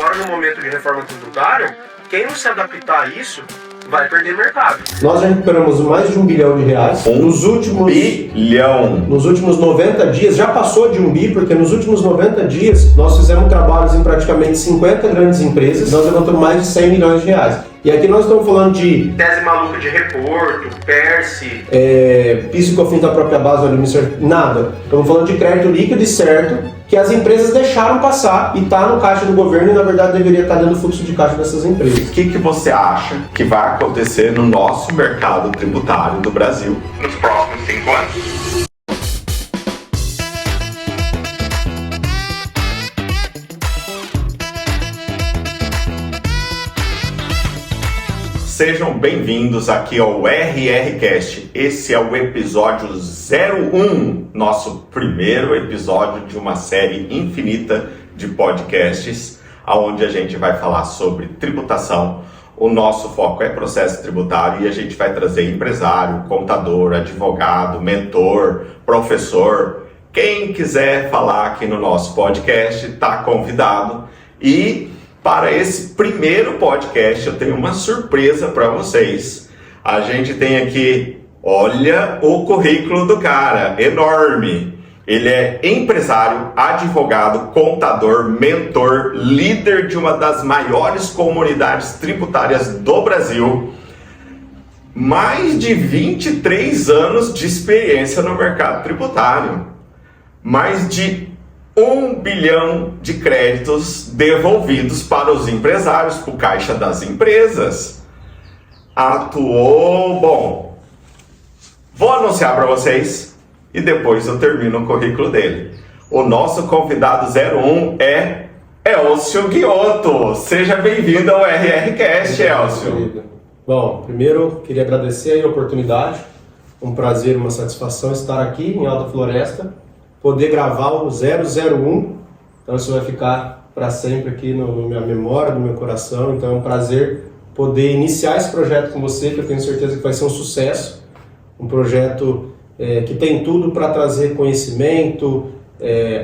agora no momento de reforma tributária, quem não se adaptar a isso vai perder mercado. Nós já recuperamos mais de R$1 bilhão. Nos últimos 90 dias, já passou de 1 bi, porque nos últimos 90 dias nós fizemos trabalhos em praticamente 50 grandes empresas, nós levantamos mais de R$100 milhões. E aqui nós estamos falando de tese maluca de reporto, PERSE, PIS e COFINS da própria base do administrativo, nada. Estamos falando de crédito líquido e certo, que as empresas deixaram passar e está no caixa do governo e na verdade deveria estar dando fluxo de caixa dessas empresas. O que você acha que vai acontecer no nosso mercado tributário do Brasil nos próximos 5 anos? Sejam bem-vindos aqui ao RRCast. Esse é o episódio 01, nosso primeiro episódio de uma série infinita de podcasts, onde a gente vai falar sobre tributação. O nosso foco é processo tributário e a gente vai trazer empresário, contador, advogado, mentor, professor. Quem quiser falar aqui no nosso podcast está convidado. E para esse primeiro podcast, eu tenho uma surpresa para vocês. A gente tem aqui, olha o currículo do cara, enorme. Ele é empresário, advogado, contador, mentor, líder de uma das maiores comunidades tributárias do Brasil. Mais de 23 anos de experiência no mercado tributário. Mais de 1 bilhão de créditos devolvidos para os empresários, para o caixa das empresas. Atuou, bom, vou anunciar para vocês e depois eu termino o currículo dele. O nosso convidado 01 é Elcio Ghiotto. Seja bem-vindo ao RRCast, Elcio. Bom, primeiro queria agradecer a oportunidade, um prazer, uma satisfação estar aqui em Alta Floresta, poder gravar o 001, então isso vai ficar para sempre aqui na minha memória, no meu coração, então é um prazer poder iniciar esse projeto com você, que eu tenho certeza que vai ser um sucesso, um projeto que tem tudo para trazer conhecimento,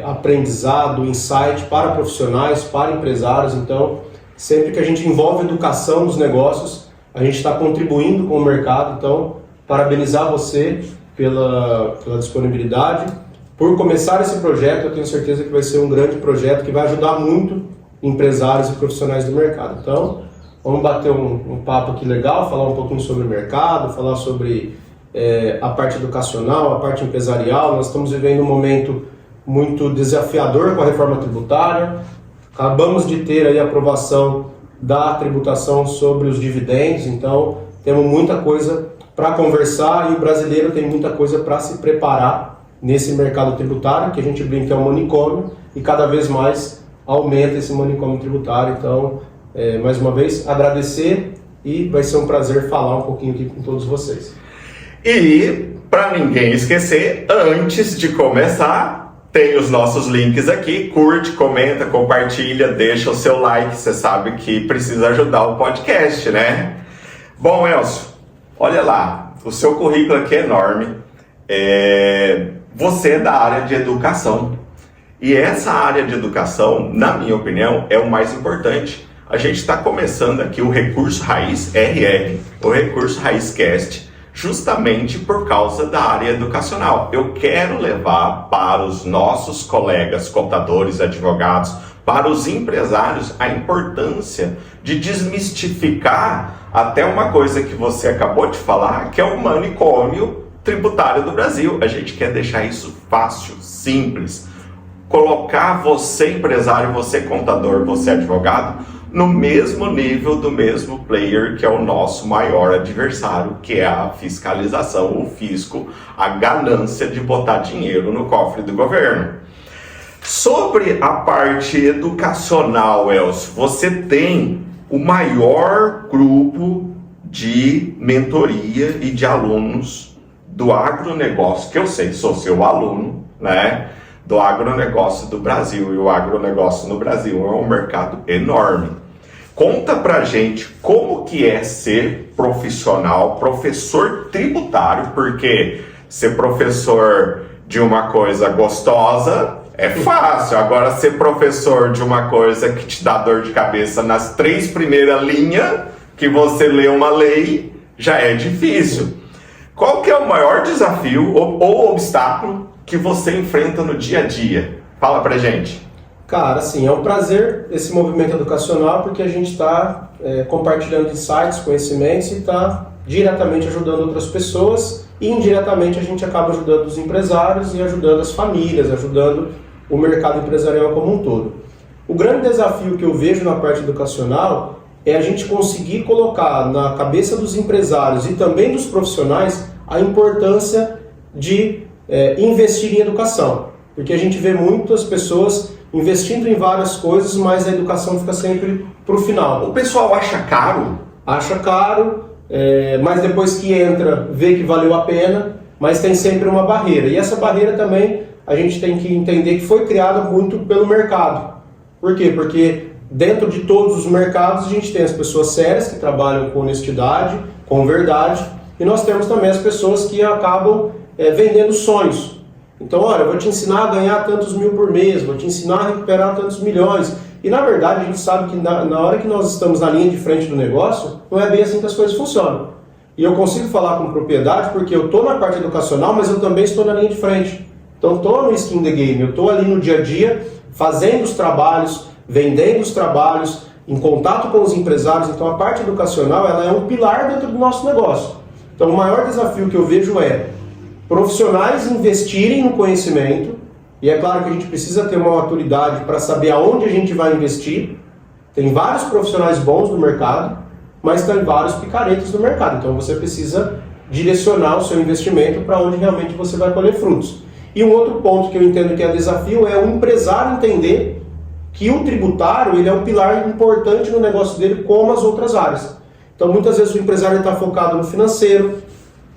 aprendizado, insight para profissionais, para empresários, então sempre que a gente envolve educação nos negócios, a gente está contribuindo com o mercado, então parabenizar você pela disponibilidade. Por começar esse projeto, eu tenho certeza que vai ser um grande projeto que vai ajudar muito empresários e profissionais do mercado. Então, vamos bater um papo aqui legal, falar um pouquinho sobre o mercado, falar sobre a parte educacional, a parte empresarial. Nós estamos vivendo um momento muito desafiador com a reforma tributária. Acabamos de ter aí a aprovação da tributação sobre os dividendos, então temos muita coisa para conversar e o brasileiro tem muita coisa para se preparar nesse mercado tributário, que a gente brinca é um manicômio, e cada vez mais aumenta esse manicômio tributário. Então, mais uma vez, agradecer e vai ser um prazer falar um pouquinho aqui com todos vocês. E, para ninguém esquecer, antes de começar, tem os nossos links aqui, curte, comenta, compartilha, deixa o seu like, você sabe que precisa ajudar o podcast, né? Bom, Elcio, olha lá, o seu currículo aqui é enorme. Você é da área de educação. E essa área de educação, na minha opinião, é o mais importante. A gente está começando aqui o Recurso Raiz RR, o Recurso Raiz Cast, justamente por causa da área educacional. Eu quero levar para os nossos colegas contadores, advogados, para os empresários, a importância de desmistificar até uma coisa que você acabou de falar, que é o manicômio tributário do Brasil. A gente quer deixar isso fácil, simples, colocar você empresário, você contador, você advogado no mesmo nível do mesmo player que é o nosso maior adversário, que é a fiscalização, o fisco, a ganância de botar dinheiro no cofre do governo. Sobre a parte educacional, Elcio, você tem o maior grupo de mentoria e de alunos do agronegócio, que eu sei, sou seu aluno, né? Do agronegócio do Brasil. E o agronegócio no Brasil é um mercado enorme. Conta pra gente como que é ser profissional, professor tributário, porque ser professor de uma coisa gostosa é fácil. Agora, ser professor de uma coisa que te dá dor de cabeça nas 3 primeiras linhas, que você lê uma lei, já é difícil. Qual que é o maior desafio ou obstáculo que você enfrenta no dia a dia? Fala pra gente. Cara, assim, é um prazer esse movimento educacional, porque a gente está compartilhando insights, conhecimentos e está diretamente ajudando outras pessoas, e indiretamente a gente acaba ajudando os empresários e ajudando as famílias, ajudando o mercado empresarial como um todo. O grande desafio que eu vejo na parte educacional é a gente conseguir colocar na cabeça dos empresários e também dos profissionais a importância de investir em educação. Porque a gente vê muitas pessoas investindo em várias coisas, mas a educação fica sempre para o final. O pessoal acha caro? Acha caro, mas depois que entra, vê que valeu a pena, mas tem sempre uma barreira. E essa barreira também a gente tem que entender que foi criada muito pelo mercado. Por quê? Porque dentro de todos os mercados a gente tem as pessoas sérias que trabalham com honestidade, com verdade, e nós temos também as pessoas que acabam vendendo sonhos. Então, olha, eu vou te ensinar a ganhar tantos mil por mês, vou te ensinar a recuperar tantos milhões. E na verdade a gente sabe que na hora que nós estamos na linha de frente do negócio, não é bem assim que as coisas funcionam. E eu consigo falar com propriedade porque eu estou na parte educacional, mas eu também estou na linha de frente. Então estou no skin the game, eu estou ali no dia a dia, fazendo os trabalhos, vendendo os trabalhos, em contato com os empresários. Então a parte educacional ela é um pilar dentro do nosso negócio. Então o maior desafio que eu vejo é profissionais investirem no conhecimento, e é claro que a gente precisa ter uma maturidade para saber aonde a gente vai investir. Tem vários profissionais bons no mercado, mas tem vários picaretas no mercado. Então você precisa direcionar o seu investimento para onde realmente você vai colher frutos. E um outro ponto que eu entendo que é desafio é o empresário entender que o tributário ele é um pilar importante no negócio dele, como as outras áreas. Então muitas vezes o empresário está focado no financeiro,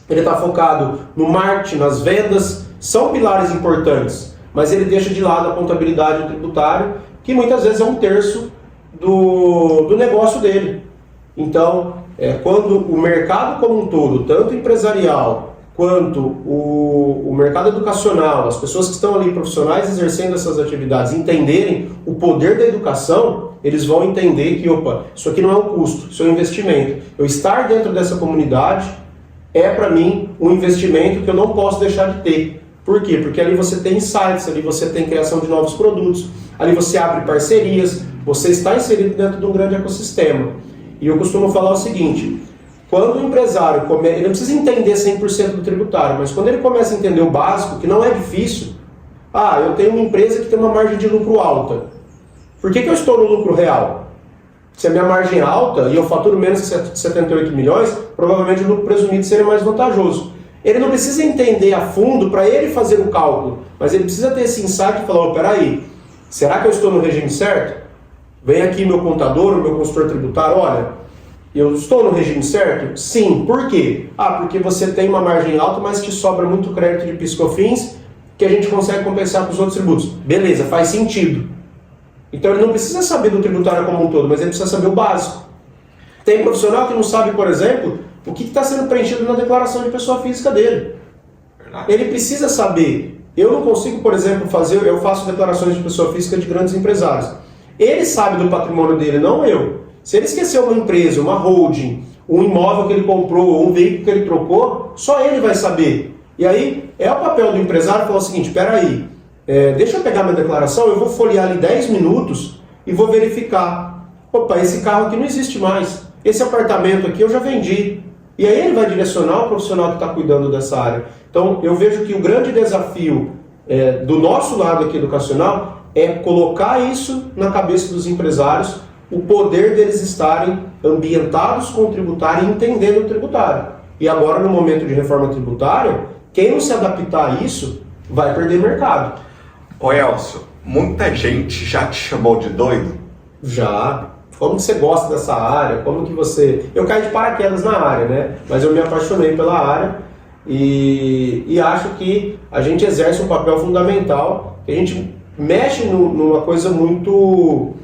ele está focado no marketing, nas vendas, são pilares importantes, mas ele deixa de lado a contabilidade e o tributário, que muitas vezes é 1/3 do negócio dele. Então, quando o mercado como um todo, tanto empresarial quanto o mercado educacional, as pessoas que estão ali profissionais exercendo essas atividades, entenderem o poder da educação, eles vão entender que, opa, isso aqui não é um custo, isso é um investimento. Eu estar dentro dessa comunidade é, para mim, um investimento que eu não posso deixar de ter. Por quê? Porque ali você tem insights, ali você tem criação de novos produtos, ali você abre parcerias, você está inserido dentro de um grande ecossistema. E eu costumo falar o seguinte, quando o empresário ele não precisa entender 100% do tributário, mas quando ele começa a entender o básico, que não é difícil, eu tenho uma empresa que tem uma margem de lucro alta. Por que eu estou no lucro real? Se a minha margem é alta e eu faturo menos que 78 milhões, provavelmente o lucro presumido seria mais vantajoso. Ele não precisa entender a fundo para ele fazer o cálculo, mas ele precisa ter esse insight e falar, peraí, será que eu estou no regime certo? Vem aqui meu contador, o meu consultor tributário, olha, eu estou no regime certo? Sim. Por quê? Porque você tem uma margem alta, mas te sobra muito crédito de PIS/COFINS que a gente consegue compensar com os outros tributos. Beleza, faz sentido. Então ele não precisa saber do tributário como um todo, mas ele precisa saber o básico. Tem profissional que não sabe, por exemplo, o que está sendo preenchido na declaração de pessoa física dele. Ele precisa saber. Eu não consigo, por exemplo, eu faço declarações de pessoa física de grandes empresários. Ele sabe do patrimônio dele, não eu. Se ele esqueceu uma empresa, uma holding, um imóvel que ele comprou, um veículo que ele trocou, só ele vai saber. E aí é o papel do empresário falar o seguinte, peraí, deixa eu pegar minha declaração, eu vou folhear ali 10 minutos e vou verificar. Opa, esse carro aqui não existe mais. Esse apartamento aqui eu já vendi. E aí ele vai direcionar o profissional que está cuidando dessa área. Então eu vejo que o grande desafio do nosso lado aqui educacional é colocar isso na cabeça dos empresários, o poder deles estarem ambientados com o tributário e entendendo o tributário. E agora no momento de reforma tributária, quem não se adaptar a isso vai perder mercado. Ô Elcio, muita gente já te chamou de doido? Já. Como que você gosta dessa área? Como que você... Eu caí de paraquedas na área, né? Mas eu me apaixonei pela área e acho que a gente exerce um papel fundamental, que a gente mexe numa coisa muito...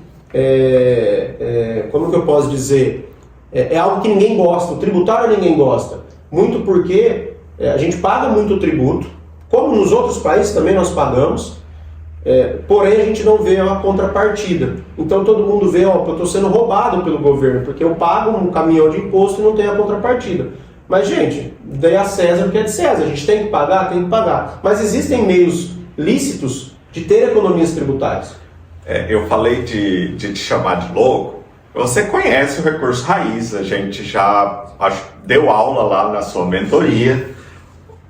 como que eu posso dizer? É algo que ninguém gosta. O tributário ninguém gosta. Muito porque a gente paga muito tributo, como nos outros países também nós pagamos, Porém a gente não vê a contrapartida. Então todo mundo vê, eu estou sendo roubado pelo governo, porque eu pago um caminhão de imposto e não tenho a contrapartida. Mas, gente, dê a César o que é de César. A gente tem que pagar? Tem que pagar. Mas existem meios lícitos de ter economias tributárias. Eu falei de te chamar de louco. Você conhece o recurso raiz, a gente já deu aula lá na sua mentoria.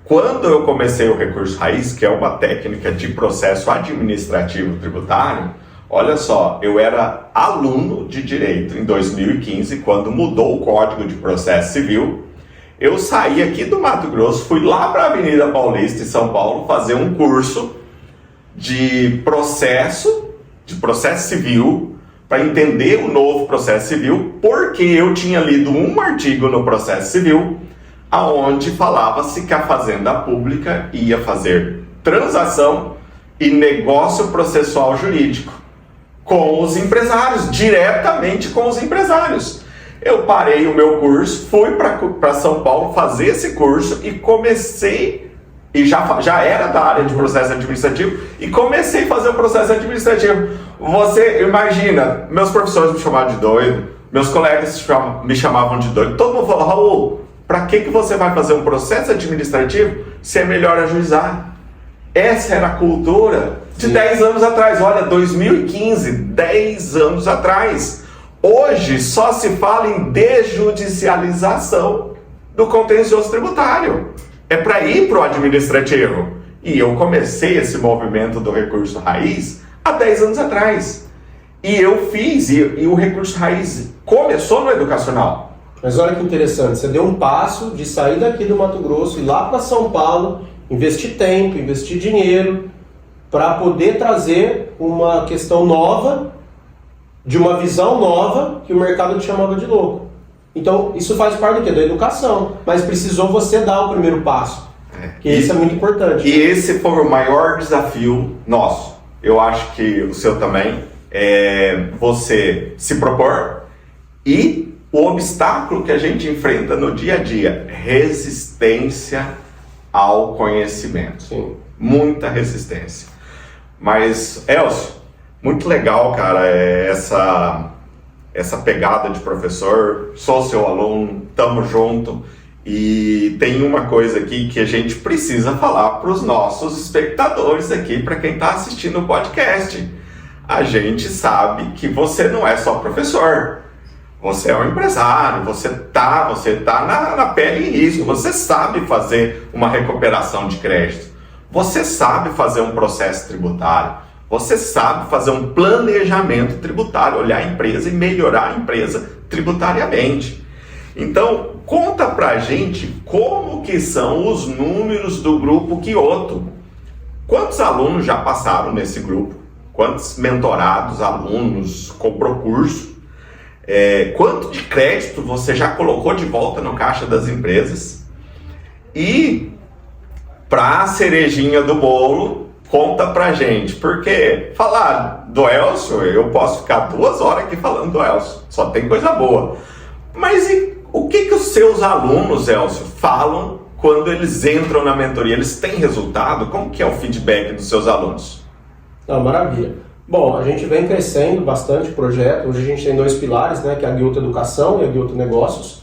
Quando eu comecei o recurso raiz, que é uma técnica de processo administrativo tributário, olha só, eu era aluno de direito em 2015, quando mudou o Código de Processo Civil. Eu saí aqui do Mato Grosso, fui lá para a Avenida Paulista, em São Paulo, fazer um curso de processo civil, para entender o novo processo civil, porque eu tinha lido um artigo no processo civil, aonde falava-se que a Fazenda Pública ia fazer transação e negócio processual jurídico com os empresários, diretamente com os empresários. Eu parei o meu curso, fui para São Paulo fazer esse curso e comecei, e já era da área de processo administrativo, e comecei a fazer o processo administrativo. Você imagina, meus professores me chamavam de doido, meus colegas me chamavam de doido, todo mundo falou: Raul, para que você vai fazer um processo administrativo se é melhor ajuizar? Essa era a cultura de 10 anos atrás. Olha, 2015, 10 anos atrás. Hoje só se fala em desjudicialização do contencioso tributário. É para ir para o administrativo. E eu comecei esse movimento do recurso raiz há 10 anos atrás. E eu fiz, e o recurso raiz começou no educacional. Mas olha que interessante, você deu um passo de sair daqui do Mato Grosso e ir lá para São Paulo, investir tempo, investir dinheiro, para poder trazer uma questão nova, de uma visão nova, que o mercado te chamava de louco. Então, isso faz parte do quê? Da educação. Mas precisou você dar o primeiro passo. Que isso é muito importante. E esse foi o maior desafio nosso. Eu acho que o seu também é você se propor e o obstáculo que a gente enfrenta no dia a dia, resistência ao conhecimento. Sim. Muita resistência. Mas, Elcio, muito legal, cara, essa pegada de professor. Sou seu aluno, tamo junto. E tem uma coisa aqui que a gente precisa falar para os nossos espectadores aqui, para quem está assistindo o podcast. A gente sabe que você não é só professor. Você é um empresário, você tá na pele em risco, você sabe fazer uma recuperação de crédito, você sabe fazer um processo tributário, você sabe fazer um planejamento tributário, olhar a empresa e melhorar a empresa tributariamente. Então, conta pra gente como que são os números do grupo Kyoto. Quantos alunos já passaram nesse grupo? Quantos mentorados, alunos, comprou curso? Quanto de crédito você já colocou de volta no caixa das empresas? E para a cerejinha do bolo, conta pra gente, porque falar do Elcio, eu posso ficar 2 horas aqui falando do Elcio, só tem coisa boa. Mas o que os seus alunos, Elcio, falam quando eles entram na mentoria? Eles têm resultado? Como que é o feedback dos seus alunos? Maravilha. Bom, a gente vem crescendo bastante o projeto. Hoje a gente tem 2 pilares, né, que é a Kyoto Educação e a Kyoto Negócios.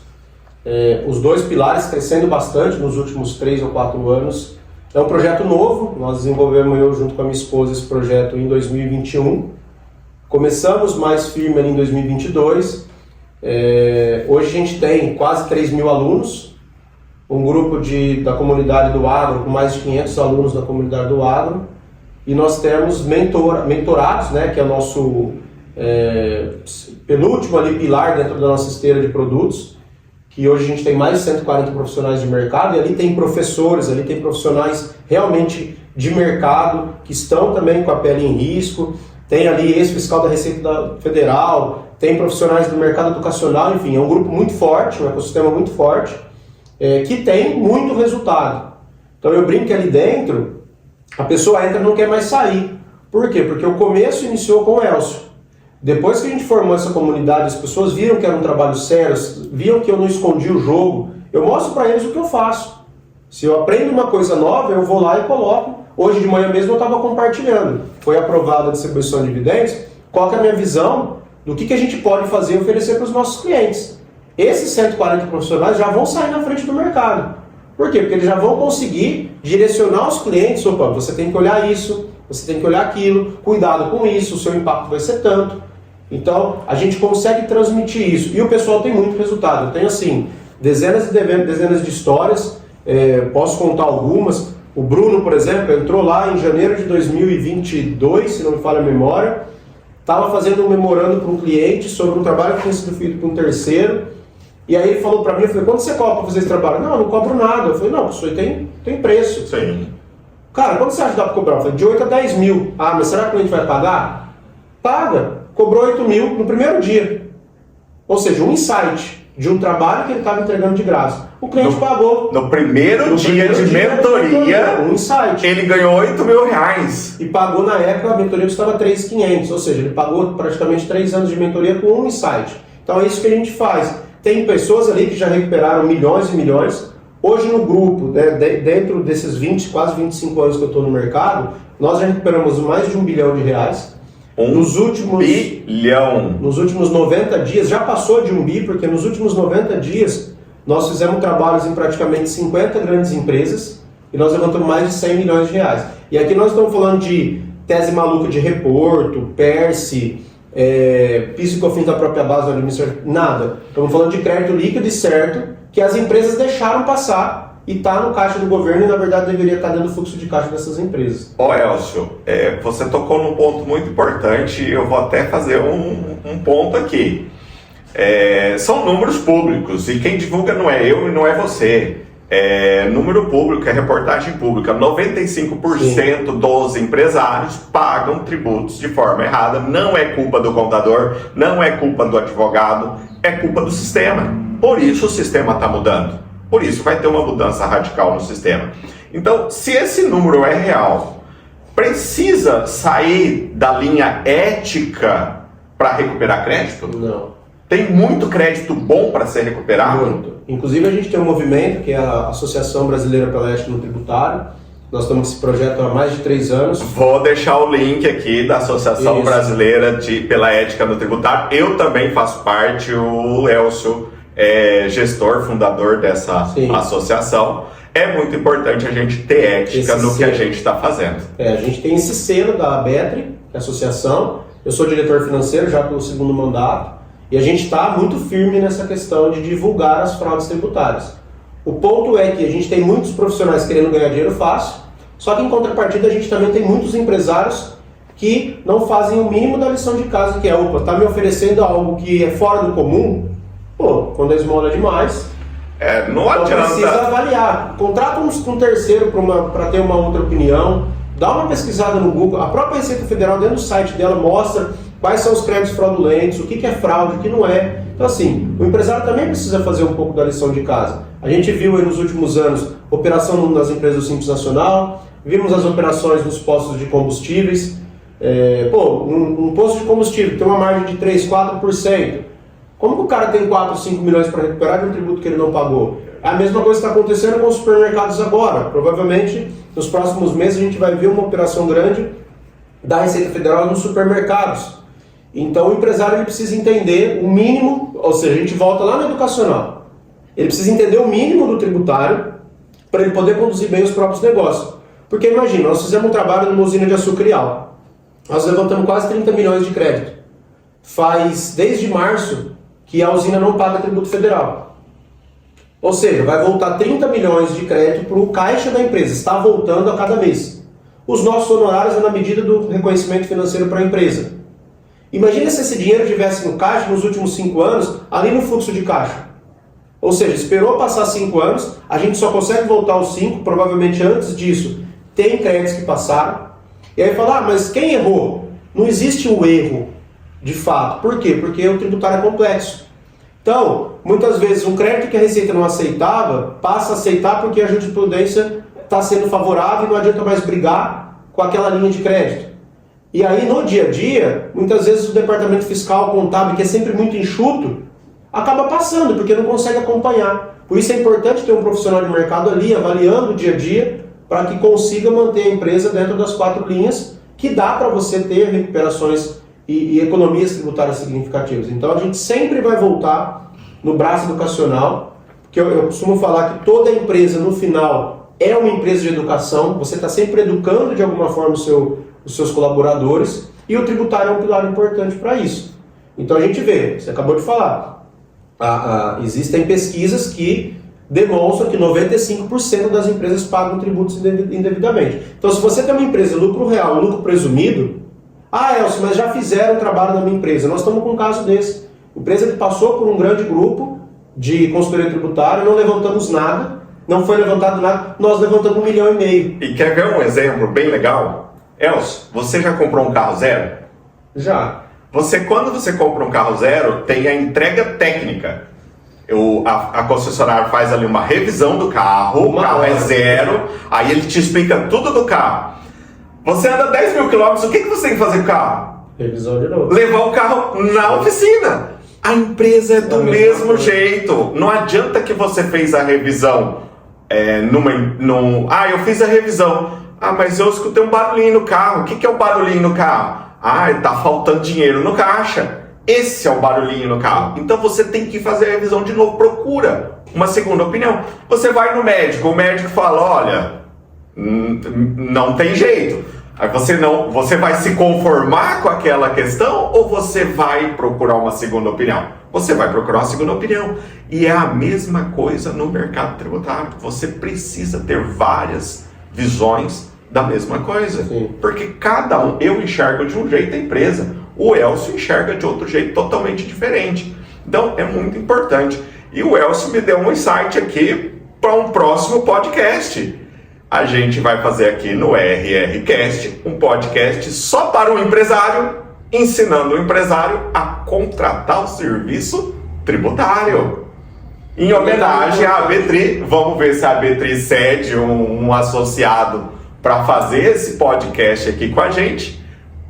Os 2 pilares crescendo bastante nos últimos 3 ou 4 anos. É um projeto novo, nós desenvolvemos eu junto com a minha esposa esse projeto em 2021. Começamos mais firme ali em 2022. Hoje a gente tem quase 3.000 alunos, um grupo da comunidade do agro, com mais de 500 alunos da comunidade do agro. E nós temos mentorados, né, que é o nosso penúltimo ali pilar dentro da nossa esteira de produtos, que hoje a gente tem mais de 140 profissionais de mercado, e ali tem professores, ali tem profissionais realmente de mercado, que estão também com a pele em risco, tem ali ex-fiscal da Receita Federal, tem profissionais do mercado educacional, enfim, é um grupo muito forte, um ecossistema muito forte, que tem muito resultado. Então eu brinco que ali dentro, a pessoa entra e não quer mais sair. Por quê? Porque o começo iniciou com o Elcio. Depois que a gente formou essa comunidade, as pessoas viram que era um trabalho sério, viam que eu não escondi o jogo, eu mostro para eles o que eu faço. Se eu aprendo uma coisa nova, eu vou lá e coloco Hoje de manhã mesmo eu estava compartilhando. Foi aprovada a distribuição de dividendos. Qual que é a minha visão do que a gente pode fazer e oferecer para os nossos clientes? Esses 140 profissionais já vão sair na frente do mercado. Por quê? Porque eles já vão conseguir direcionar os clientes. Opa, você tem que olhar isso, você tem que olhar aquilo, cuidado com isso, o seu impacto vai ser tanto. Então, a gente consegue transmitir isso. E o pessoal tem muito resultado. Eu tenho, assim, dezenas de histórias, posso contar algumas. O Bruno, por exemplo, entrou lá em janeiro de 2022, se não me falha a memória, estava fazendo um memorando para um cliente sobre um trabalho que tinha sido feito para um terceiro. E aí ele falou para mim, eu falei, quanto você cobra para fazer esse trabalho? Não, eu não cobro nada. Eu falei, não, isso aí tem preço. Sim. Cara, quanto você acha que dá para cobrar? Eu falei, de 8 a 10 mil. Ah, mas será que o cliente vai pagar? Paga. Cobrou 8 mil no primeiro dia. Ou seja, um insight de um trabalho que ele estava entregando de graça. O cliente pagou. No primeiro dia de mentoria, um insight. ele ganhou 8 mil reais. E pagou na época, a mentoria custava 3.500. Ou seja, ele pagou praticamente 3 anos de mentoria com um insight. Então é isso que a gente faz. Tem pessoas ali que já recuperaram milhões e milhões. Hoje no grupo, né, dentro desses quase 25 anos que eu estou no mercado, nós já recuperamos mais de R$1 bilhão. Nos últimos 90 dias, já passou de 1 bi, porque nos últimos 90 dias nós fizemos trabalhos em praticamente 50 grandes empresas e nós levantamos mais de 100 milhões de reais. E aqui nós estamos falando de tese maluca de reporto, PERSE, PIS e COFINS da própria base do administrador, nada. Estamos falando de crédito líquido e certo, que as empresas deixaram passar e está no caixa do governo e na verdade deveria estar dentro do fluxo de caixa dessas empresas. Ó, Elcio, você tocou num ponto muito importante e eu vou até fazer um ponto aqui. São números públicos e quem divulga não é eu e não é você. Número público, é reportagem pública. 95% Sim. dos empresários pagam tributos de forma errada. Não é culpa do contador, não é culpa do advogado, é culpa do sistema. Por isso o sistema está mudando. Por isso vai ter uma mudança radical no sistema. Então, se esse número é real, precisa sair da linha ética para recuperar crédito? Não. Tem muito crédito bom para ser recuperado? Muito. Inclusive a gente tem um movimento que é a Associação Brasileira pela Ética no Tributário. Nós estamos com esse projeto há mais de 3 anos. Vou deixar o link aqui da Associação Brasileira pela Ética no Tributário. Eu também faço parte, o Elcio é gestor, fundador dessa associação. É muito importante a gente ter ética no que a gente está fazendo. A gente tem esse selo da ABETRE, que é a associação. Eu sou diretor financeiro já pelo 2º mandato. E a gente está muito firme nessa questão de divulgar as fraudes tributárias. O ponto é que a gente tem muitos profissionais querendo ganhar dinheiro fácil, só que em contrapartida a gente também tem muitos empresários que não fazem o mínimo da lição de casa, que é, está me oferecendo algo que é fora do comum, quando a esmola é demais, não adianta. Precisa avaliar. Contrata um terceiro para ter uma outra opinião, dá uma pesquisada no Google. A própria Receita Federal, dentro do site dela, mostra quais são os créditos fraudulentos, o que é fraude, o que não é. Então assim, o empresário também precisa fazer um pouco da lição de casa. A gente viu aí nos últimos anos operação nas empresas do Simples Nacional, vimos as operações nos postos de combustíveis. Um posto de combustível tem uma margem de 3, 4%. Como que o cara tem 4, 5 milhões para recuperar de um tributo que ele não pagou? A mesma coisa está acontecendo com os supermercados agora. Provavelmente, nos próximos meses, a gente vai ver uma operação grande da Receita Federal nos supermercados. Então, o empresário ele precisa entender o mínimo, ou seja, a gente volta lá no educacional. Ele precisa entender o mínimo do tributário para ele poder conduzir bem os próprios negócios. Porque imagina, nós fizemos um trabalho numa usina de açúcar e álcool. Nós levantamos quase 30 milhões de crédito. Faz desde março que a usina não paga tributo federal. Ou seja, vai voltar 30 milhões de crédito para o caixa da empresa. Está voltando a cada mês. Os nossos honorários é na medida do reconhecimento financeiro para a empresa. Imagina se esse dinheiro estivesse no caixa nos últimos 5 anos, ali no fluxo de caixa. Ou seja, esperou passar 5 anos, a gente só consegue voltar aos 5, provavelmente antes disso tem créditos que passaram. E aí fala, mas quem errou? Não existe um erro de fato. Por quê? Porque o tributário é complexo. Então, muitas vezes um crédito que a Receita não aceitava, passa a aceitar porque a jurisprudência está sendo favorável e não adianta mais brigar com aquela linha de crédito. E aí, no dia a dia, muitas vezes o departamento fiscal, contábil, que é sempre muito enxuto, acaba passando, porque não consegue acompanhar. Por isso é importante ter um profissional de mercado ali, avaliando o dia a dia, para que consiga manter a empresa dentro das 4 linhas, que dá para você ter recuperações e economias tributárias significativas. Então a gente sempre vai voltar no braço educacional, porque eu costumo falar que toda empresa no final é uma empresa de educação, você está sempre educando de alguma forma os seus colaboradores, e o tributário é um pilar importante para isso. Então a gente vê, você acabou de falar, existem pesquisas que demonstram que 95% das empresas pagam tributos indevidamente. Então se você tem uma empresa lucro real, lucro presumido, Elcio, mas já fizeram o trabalho na minha empresa. Nós estamos com um caso desse. Empresa que passou por um grande grupo de consultoria tributária, não levantamos nada, não foi levantado nada, nós levantamos 1,5 milhão. E quer ver um exemplo bem legal? Elcio, você já comprou um carro zero? Já. Quando você compra um carro zero, tem a entrega técnica. A concessionária faz ali uma revisão do carro, o carro é zero, aí ele te explica tudo do carro. Você anda 10 mil quilômetros, o que você tem que fazer com o carro? Revisão de novo. Levar o carro na oficina. A empresa é do mesmo jeito. Não adianta que você fez a revisão eu fiz a revisão. Mas eu escutei um barulhinho no carro. O que é o barulhinho no carro? Tá faltando dinheiro no caixa. Esse é o barulhinho no carro. Então você tem que fazer a revisão de novo. Procura uma segunda opinião. Você vai no médico, o médico fala, olha, não tem jeito. Aí você vai se conformar com aquela questão ou você vai procurar uma segunda opinião? Você vai procurar uma segunda opinião. E é a mesma coisa no mercado tributário. Você precisa ter várias visões da mesma coisa. Sim. Porque cada um, eu enxergo de um jeito a empresa, o Elcio enxerga de outro jeito totalmente diferente. Então é muito importante. E o Elcio me deu um insight aqui para um próximo podcast. A gente vai fazer aqui no RRCast um podcast só para o empresário, ensinando o empresário a contratar o serviço tributário. Em homenagem à ABTRI, vamos ver se a ABTRI cede um associado para fazer esse podcast aqui com a gente,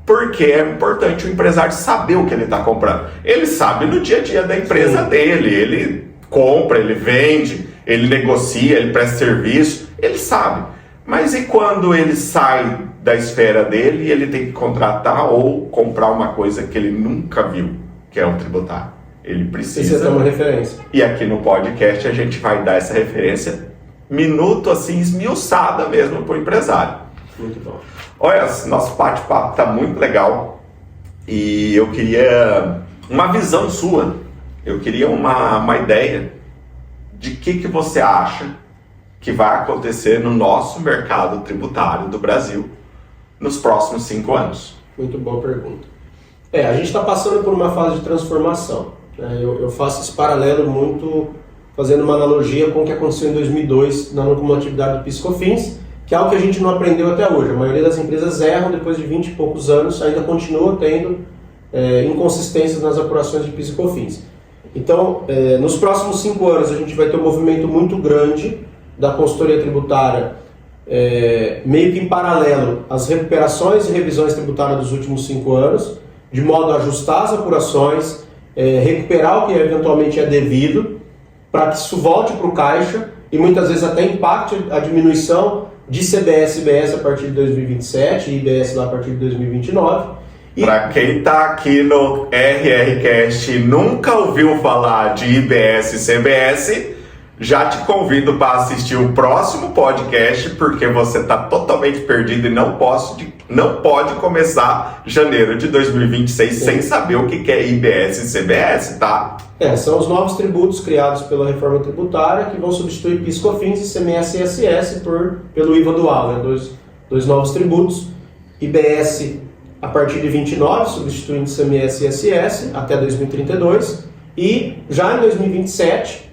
porque é importante o empresário saber o que ele está comprando. Ele sabe no dia a dia da empresa dele, ele compra, ele vende, ele negocia, ele presta serviço, ele sabe. Mas e quando ele sai da esfera dele e ele tem que contratar ou comprar uma coisa que ele nunca viu, que é um tributário? Ele precisa ter uma referência. E aqui no podcast a gente vai dar essa referência minuto assim, esmiuçada mesmo para o empresário. Muito bom. Olha, nosso bate-papo está muito legal e eu queria uma visão sua, eu queria uma ideia de que você acha que vai acontecer no nosso mercado tributário do Brasil nos próximos 5 anos. Muito boa pergunta. A gente está passando por uma fase de transformação. Eu faço esse paralelo muito, fazendo uma analogia com o que aconteceu em 2002 na normatividade do PIS/COFINS, que é algo que a gente não aprendeu até hoje. A maioria das empresas erram depois de 20 e poucos anos, ainda continua tendo inconsistências nas apurações de PIS e COFINS. Então, nos próximos 5 anos, a gente vai ter um movimento muito grande da consultoria tributária, meio que em paralelo às recuperações e revisões tributárias dos últimos 5 anos, de modo a ajustar as apurações, recuperar o que eventualmente é devido, para que isso volte para o caixa e muitas vezes até impacte a diminuição de CBS e IBS a partir de 2027 e IBS lá a partir de 2029. Para quem está aqui no RRCast e nunca ouviu falar de IBS e CBS, já te convido para assistir o próximo podcast, porque você está totalmente perdido e não pode começar janeiro de 2026 sem saber o que é IBS e CBS, tá? São os novos tributos criados pela reforma tributária que vão substituir PIS, COFINS, ICMS e ISS pelo IVA dual, dois novos tributos. IBS a partir de 29, substituindo ICMS e ISS até 2032, e já em 2027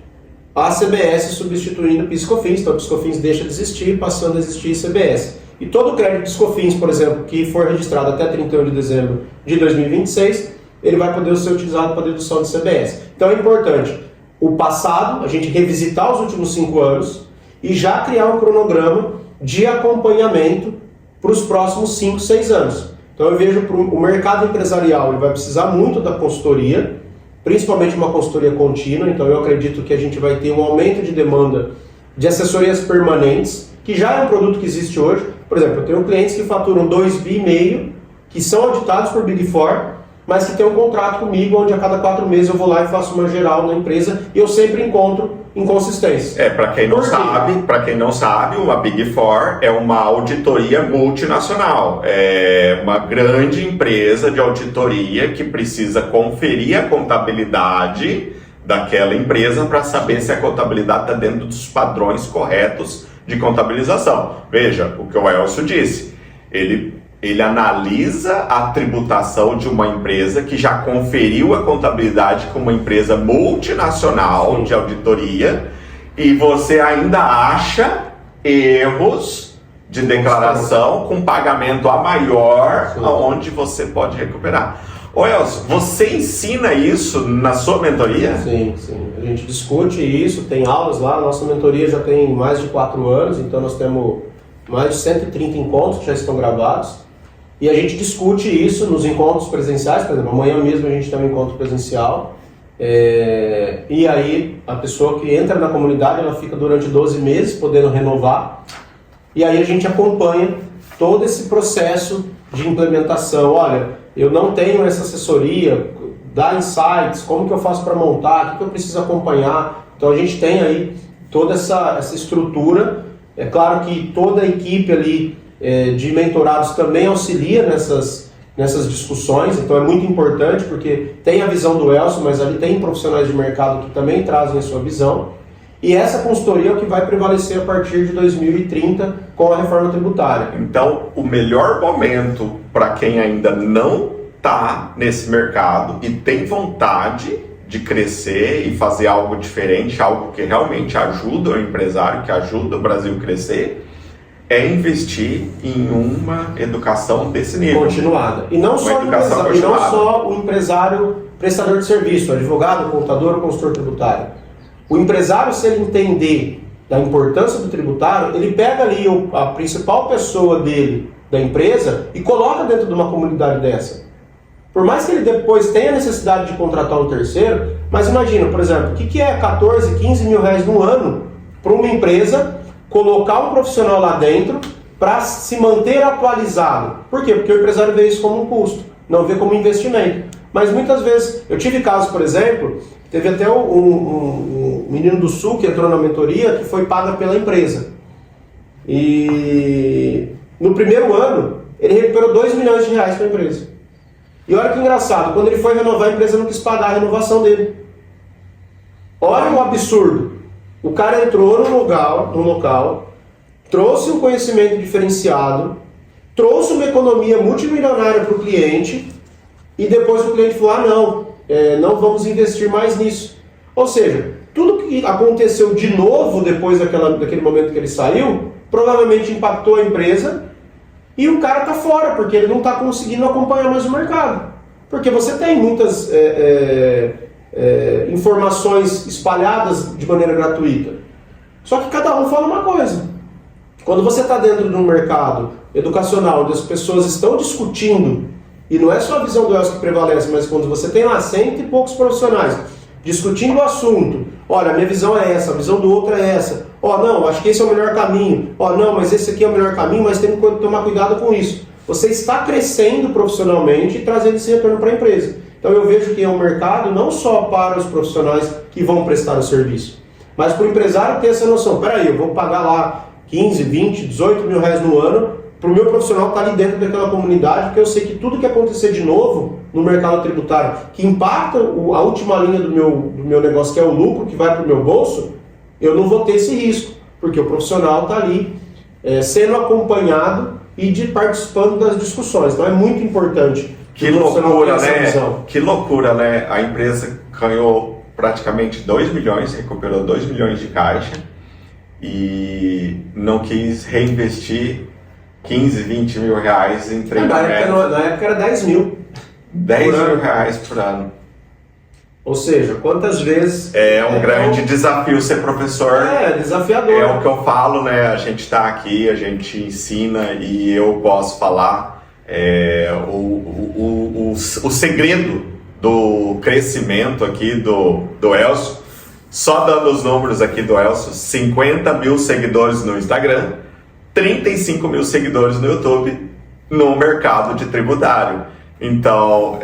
a CBS substituindo PIS e COFINS, então o PIS e COFINS deixa de existir, passando a existir CBS. E todo o crédito PIS e COFINS, por exemplo, que for registrado até 31 de dezembro de 2026, ele vai poder ser utilizado para dedução de CBS. Então é importante o passado, a gente revisitar os últimos 5 anos e já criar um cronograma de acompanhamento para os próximos 5, 6 anos. Então eu vejo que o mercado empresarial ele vai precisar muito da consultoria, principalmente uma consultoria contínua, então eu acredito que a gente vai ter um aumento de demanda de assessorias permanentes, que já é um produto que existe hoje. Por exemplo, eu tenho clientes que faturam 2,5 bi, que são auditados por Big Four, mas que tem um contrato comigo onde a cada 4 meses eu vou lá e faço uma geral na empresa e eu sempre encontro inconsistências. Para quem não sabe, uma Big Four é uma auditoria multinacional. É uma grande empresa de auditoria que precisa conferir a contabilidade daquela empresa para saber se a contabilidade está dentro dos padrões corretos de contabilização. Veja o que o Elcio disse. Ele analisa a tributação de uma empresa que já conferiu a contabilidade com uma empresa multinacional de auditoria e você ainda acha erros de declaração com pagamento a maior, onde você pode recuperar. Ô Elcio, você ensina isso na sua mentoria? Sim. A gente discute isso, tem aulas lá. A nossa mentoria já tem mais de 4 anos, então nós temos mais de 130 encontros que já estão gravados. E a gente discute isso nos encontros presenciais. Por exemplo, amanhã mesmo a gente tem um encontro presencial. E aí a pessoa que entra na comunidade, ela fica durante 12 meses podendo renovar. E aí a gente acompanha todo esse processo de implementação. Olha, eu não tenho essa assessoria, dá insights, como que eu faço para montar, o que eu preciso acompanhar. Então a gente tem aí toda essa estrutura. É claro que toda a equipe ali de mentorados também auxilia nessas discussões, então é muito importante porque tem a visão do Elcio, mas ali tem profissionais de mercado que também trazem a sua visão. E essa consultoria é o que vai prevalecer a partir de 2030 com a reforma tributária. Então, o melhor momento para quem ainda não está nesse mercado e tem vontade de crescer e fazer algo diferente, algo que realmente ajuda o empresário, que ajuda o Brasil a crescer, é investir em uma educação desse nível. Continuada. E não só o empresário prestador de serviço, advogado, contador ou consultor tributário. O empresário, se ele entender da importância do tributário, ele pega ali a principal pessoa dele, da empresa, e coloca dentro de uma comunidade dessa. Por mais que ele depois tenha necessidade de contratar um terceiro, mas imagina, por exemplo, o que é 14, 15 mil reais no ano para uma empresa colocar um profissional lá dentro para se manter atualizado. Por quê? Porque o empresário vê isso como um custo, não vê como investimento. Mas muitas vezes, eu tive casos, por exemplo, teve até um menino do Sul que entrou na mentoria que foi paga pela empresa. E no primeiro ano, ele recuperou 2 milhões de reais para a empresa. E olha que engraçado, quando ele foi renovar, a empresa não quis pagar a renovação dele. Olha o absurdo. O cara entrou no local, trouxe um conhecimento diferenciado, trouxe uma economia multimilionária para o cliente e depois o cliente falou, não vamos investir mais nisso. Ou seja, tudo que aconteceu de novo depois daquele momento que ele saiu, provavelmente impactou a empresa e o cara está fora, porque ele não está conseguindo acompanhar mais o mercado. Porque você tem muitas informações espalhadas de maneira gratuita. Só que cada um fala uma coisa. Quando você está dentro de um mercado educacional onde as pessoas estão discutindo, e não é só a visão do Elcio que prevalece, mas quando você tem lá 100 e poucos profissionais discutindo o assunto, olha, a minha visão é essa, a visão do outro é essa, não, acho que esse é o melhor caminho, não, mas esse aqui é o melhor caminho, mas tem que tomar cuidado com isso. Você está crescendo profissionalmente e trazendo esse retorno para a empresa. Então eu vejo que é um mercado não só para os profissionais que vão prestar o serviço, mas para o empresário ter essa noção, peraí, eu vou pagar lá 15, 20, 18 mil reais no ano para o meu profissional estar ali dentro daquela comunidade, porque eu sei que tudo que acontecer de novo no mercado tributário, que impacta a última linha do meu negócio, que é o lucro, que vai para o meu bolso, eu não vou ter esse risco, porque o profissional está ali sendo acompanhado e participando das discussões. Então é muito importante. Que loucura, né? Que loucura, né? A empresa ganhou praticamente 2 milhões, recuperou 2 milhões de caixa e não quis reinvestir 15, 20 mil reais em treinamento. Na época era 10 mil. 10 mil reais por ano. Ou seja, quantas vezes... É um grande desafio ser professor. É desafiador. É o que eu falo, né? A gente está aqui, a gente ensina e eu posso falar o segredo do crescimento aqui do Elcio. Só dando os números aqui do Elcio, 50 mil seguidores no Instagram, 35 mil seguidores no YouTube no mercado de tributário. Então,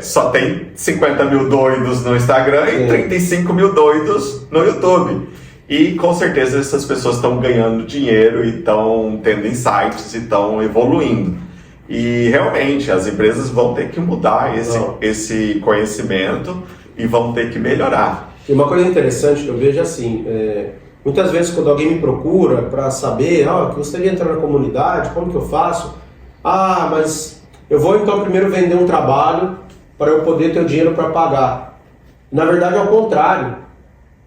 só tem 50 mil doidos no Instagram e 35 mil doidos no YouTube. E com certeza essas pessoas estão ganhando dinheiro e estão tendo insights e estão evoluindo. E realmente as empresas vão ter que mudar esse conhecimento e vão ter que melhorar. E uma coisa interessante que eu vejo assim, muitas vezes quando alguém me procura para saber, que eu gostaria de entrar na comunidade, como que eu faço? Mas eu vou então primeiro vender um trabalho para eu poder ter o dinheiro para pagar. Na verdade é o contrário.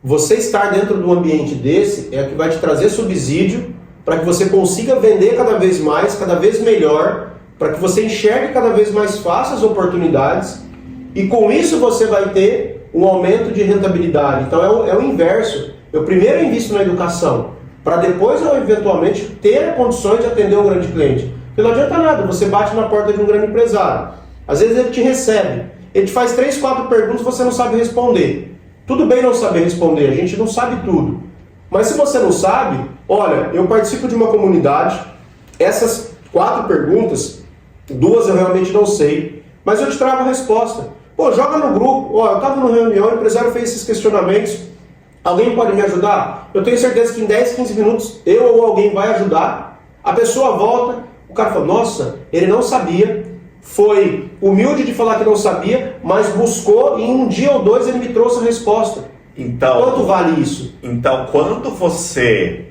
Você estar dentro de um ambiente desse é o que vai te trazer subsídio para que você consiga vender cada vez mais, cada vez melhor, para que você enxergue cada vez mais fácil as oportunidades e com isso você vai ter um aumento de rentabilidade. Então é o inverso. Eu primeiro invisto na educação para depois eu eventualmente ter condições de atender um grande cliente. Porque não adianta nada, você bate na porta de um grande empresário. Às vezes ele te recebe, ele te faz 3, 4 perguntas e você não sabe responder. Tudo bem não saber responder, a gente não sabe tudo. Mas se você não sabe, olha, eu participo de uma comunidade, essas 4 perguntas, 2 eu realmente não sei, mas eu te trago a resposta. Joga no grupo, eu estava numa reunião, o empresário fez esses questionamentos, alguém pode me ajudar? Eu tenho certeza que em 10, 15 minutos eu ou alguém vai ajudar, a pessoa volta, o cara fala, nossa, ele não sabia, foi humilde de falar que não sabia, mas buscou e em um dia ou 2 ele me trouxe a resposta. Então, quanto vale isso? Então, quando você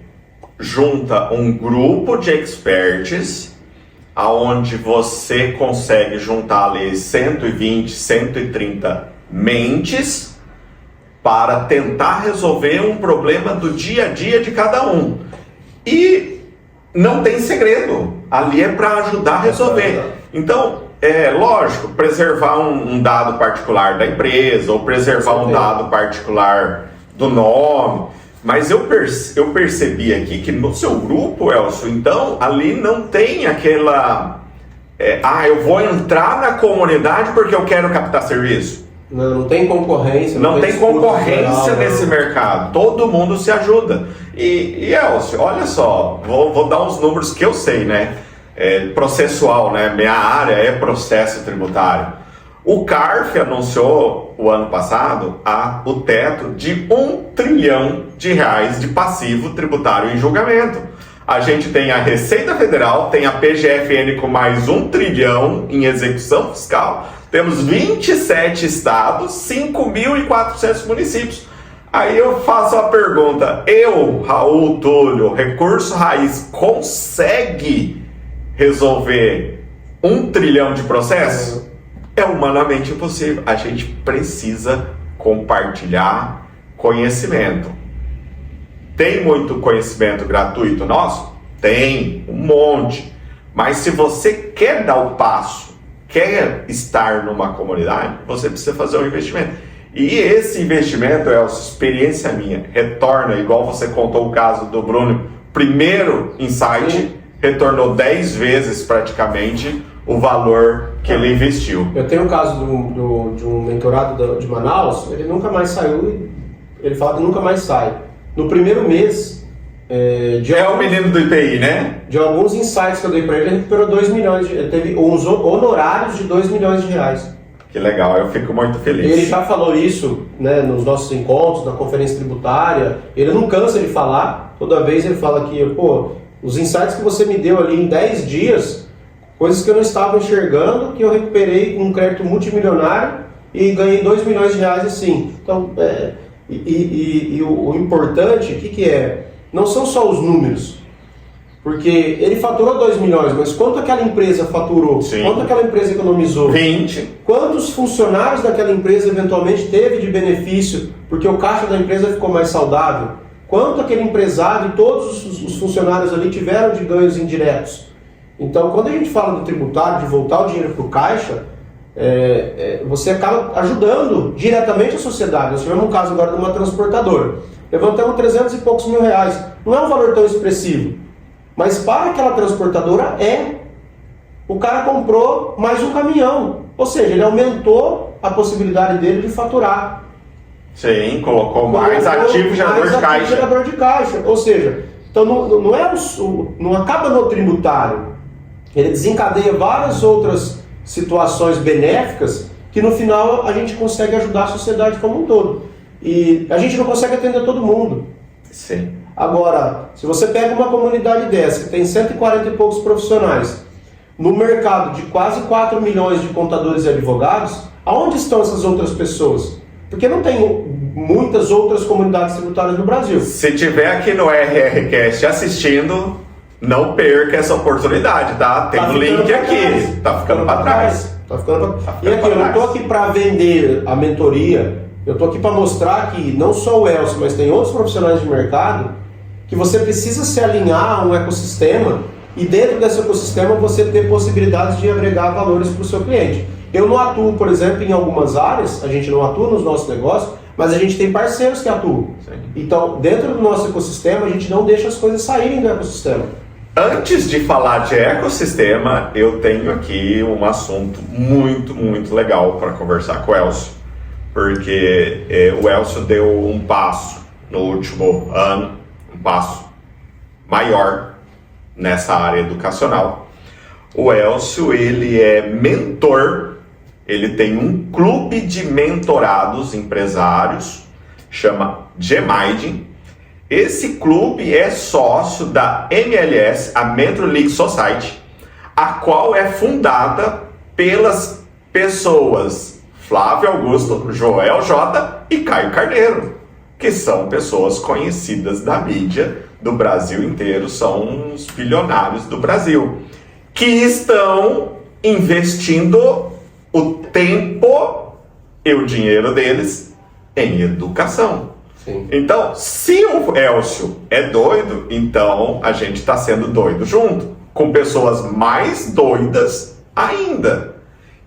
junta um grupo de experts, aonde você consegue juntar ali 120, 130 mentes para tentar resolver um problema do dia a dia de cada um. E não tem segredo, ali é para ajudar a resolver. Então, lógico, preservar um dado particular da empresa, ou preservar um dado particular do nome, mas eu percebi aqui que no seu grupo, Elcio, então, ali não tem aquela... eu vou entrar na comunidade porque eu quero captar serviço. Não tem concorrência. Não tem concorrência nesse mercado. Todo mundo se ajuda. E Elcio, olha só, vou dar uns números que eu sei, né? Processual, né? Minha área é processo tributário. O CARF anunciou o ano passado o teto de R$1 trilhão de passivo tributário em julgamento. A gente tem a Receita Federal, tem a PGFN com mais R$1 trilhão em execução fiscal. Temos 27 estados, 5.400 municípios. Aí eu faço a pergunta, Raul Túlio, Recurso Raiz, consegue resolver R$1 trilhão de processos? É humanamente impossível. A gente precisa compartilhar conhecimento. Tem muito conhecimento gratuito nosso? Tem, um monte. Mas se você quer dar o passo, quer estar numa comunidade, você precisa fazer um investimento. E esse investimento, experiência minha, retorna, igual você contou o caso do Bruno, primeiro insight, retornou 10 vezes praticamente o valor que ele investiu. Eu tenho um caso de um mentorado de Manaus, ele nunca mais saiu, ele fala que nunca mais sai. No primeiro mês... o menino do IPI, né? De alguns insights que eu dei para ele recuperou 2 milhões, ele teve uns honorários de 2 milhões de reais. Que legal, eu fico muito feliz. Ele já falou isso, né, nos nossos encontros, na conferência tributária, ele não cansa de falar, toda vez ele fala que, os insights que você me deu ali em 10 dias, coisas que eu não estava enxergando, que eu recuperei com um crédito multimilionário e ganhei 2 milhões de reais assim. Então, o importante, o que é? Não são só os números, porque ele faturou 2 milhões, mas quanto aquela empresa faturou? Sim. Quanto aquela empresa economizou? 20. Quantos funcionários daquela empresa eventualmente teve de benefício, porque o caixa da empresa ficou mais saudável? Quanto aquele empresário e todos os funcionários ali tiveram de ganhos indiretos? Então, quando a gente fala do tributário, de voltar o dinheiro para o caixa, você acaba ajudando diretamente a sociedade. Nós tivemos um caso agora de uma transportadora. Levantamos 300 e poucos mil reais. Não é um valor tão expressivo. Mas para aquela transportadora o cara comprou mais um caminhão. Ou seja, ele aumentou a possibilidade dele de faturar. Sim, colocou mais ativo gerador de caixa. Ou seja, Então não acaba no tributário. Ele desencadeia várias outras situações benéficas que no final a gente consegue ajudar a sociedade como um todo. E a gente não consegue atender todo mundo. Sim. Agora, se você pega uma comunidade dessa, que tem 140 e poucos profissionais, no mercado de quase 4 milhões de contadores e advogados, aonde estão essas outras pessoas? Porque não tem muitas outras comunidades tributárias no Brasil. Se tiver aqui no RRCast assistindo, não perca essa oportunidade, tá? Tem um link aqui. Tá ficando para trás. E aqui, eu não estou aqui para vender a mentoria, eu estou aqui para mostrar que não só o Elcio, mas tem outros profissionais de mercado, que você precisa se alinhar a um ecossistema e dentro desse ecossistema você ter possibilidades de agregar valores para o seu cliente. Eu não atuo, por exemplo, em algumas áreas, a gente não atua nos nossos negócios, mas a gente tem parceiros que atuam. Sim. Então, dentro do nosso ecossistema, a gente não deixa as coisas saírem do ecossistema. Antes de falar de ecossistema, eu tenho aqui um assunto muito, muito legal para conversar com o Elcio. Porque o Elcio deu um passo no último ano, um passo maior nessa área educacional. O Elcio, ele é mentor, ele tem um clube de mentorados empresários, chama Gemind. Esse clube é sócio da MLS, a Mentor League Society, a qual é fundada pelas pessoas Flávio Augusto, Joel J e Caio Carneiro, que são pessoas conhecidas da mídia do Brasil inteiro, são os bilionários do Brasil, que estão investindo o tempo e o dinheiro deles em educação. Sim. Então, se o Elcio é doido, então a gente está sendo doido junto, com pessoas mais doidas ainda.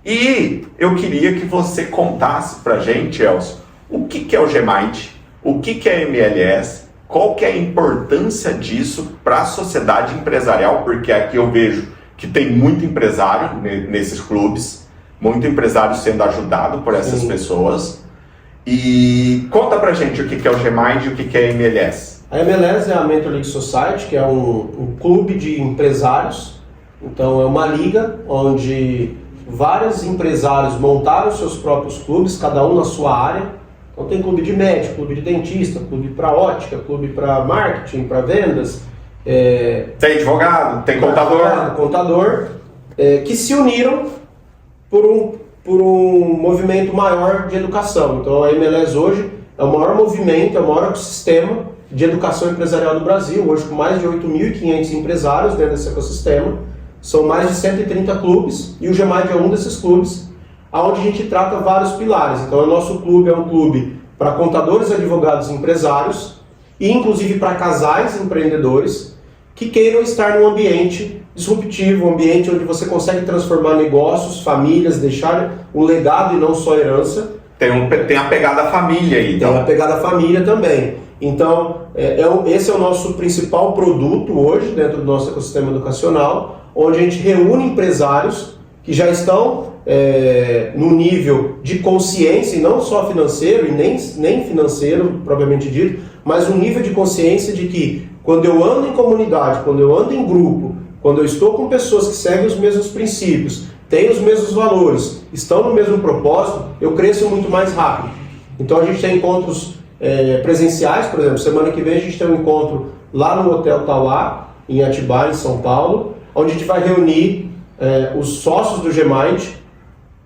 E eu queria que você contasse pra gente, Elcio, o que é o Gemind, o que é a MLS, qual que é a importância disso para a sociedade empresarial, porque aqui eu vejo que tem muito empresário nesses clubes, muito empresário sendo ajudado por essas Sim. pessoas. E conta pra gente o que é o Gemind e o que é a MLS. A MLS é a Mentor League Society, que é um clube de empresários. Então é uma liga onde vários empresários montaram seus próprios clubes, cada um na sua área. Então tem clube de médico, clube de dentista, clube para ótica, clube para marketing, para vendas. Tem advogado, tem contador, que se uniram por um movimento maior de educação. Então a MLS hoje é o maior movimento, é o maior ecossistema de educação empresarial do Brasil, hoje com mais de 8.500 empresários dentro desse ecossistema. São mais de 130 clubes e o Gemind é um desses clubes, onde a gente trata vários pilares. Então o nosso clube é um clube para contadores, advogados e empresários, e inclusive para casais empreendedores que queiram estar num ambiente disruptivo, um ambiente onde você consegue transformar negócios, famílias, deixar um legado e não só herança. Tem a pegada família aí. Então. Tem a pegada família também. Então, esse é o nosso principal produto hoje dentro do nosso ecossistema educacional, onde a gente reúne empresários que já estão no nível de consciência, e não só financeiro, e nem financeiro, propriamente dito, mas um nível de consciência de que quando eu ando em comunidade, quando eu ando em grupo, quando eu estou com pessoas que seguem os mesmos princípios, têm os mesmos valores, estão no mesmo propósito, eu cresço muito mais rápido. Então a gente tem encontros presenciais, por exemplo, semana que vem a gente tem um encontro lá no Hotel Tauá, em Atibaia, em São Paulo, onde a gente vai reunir os sócios do Gemind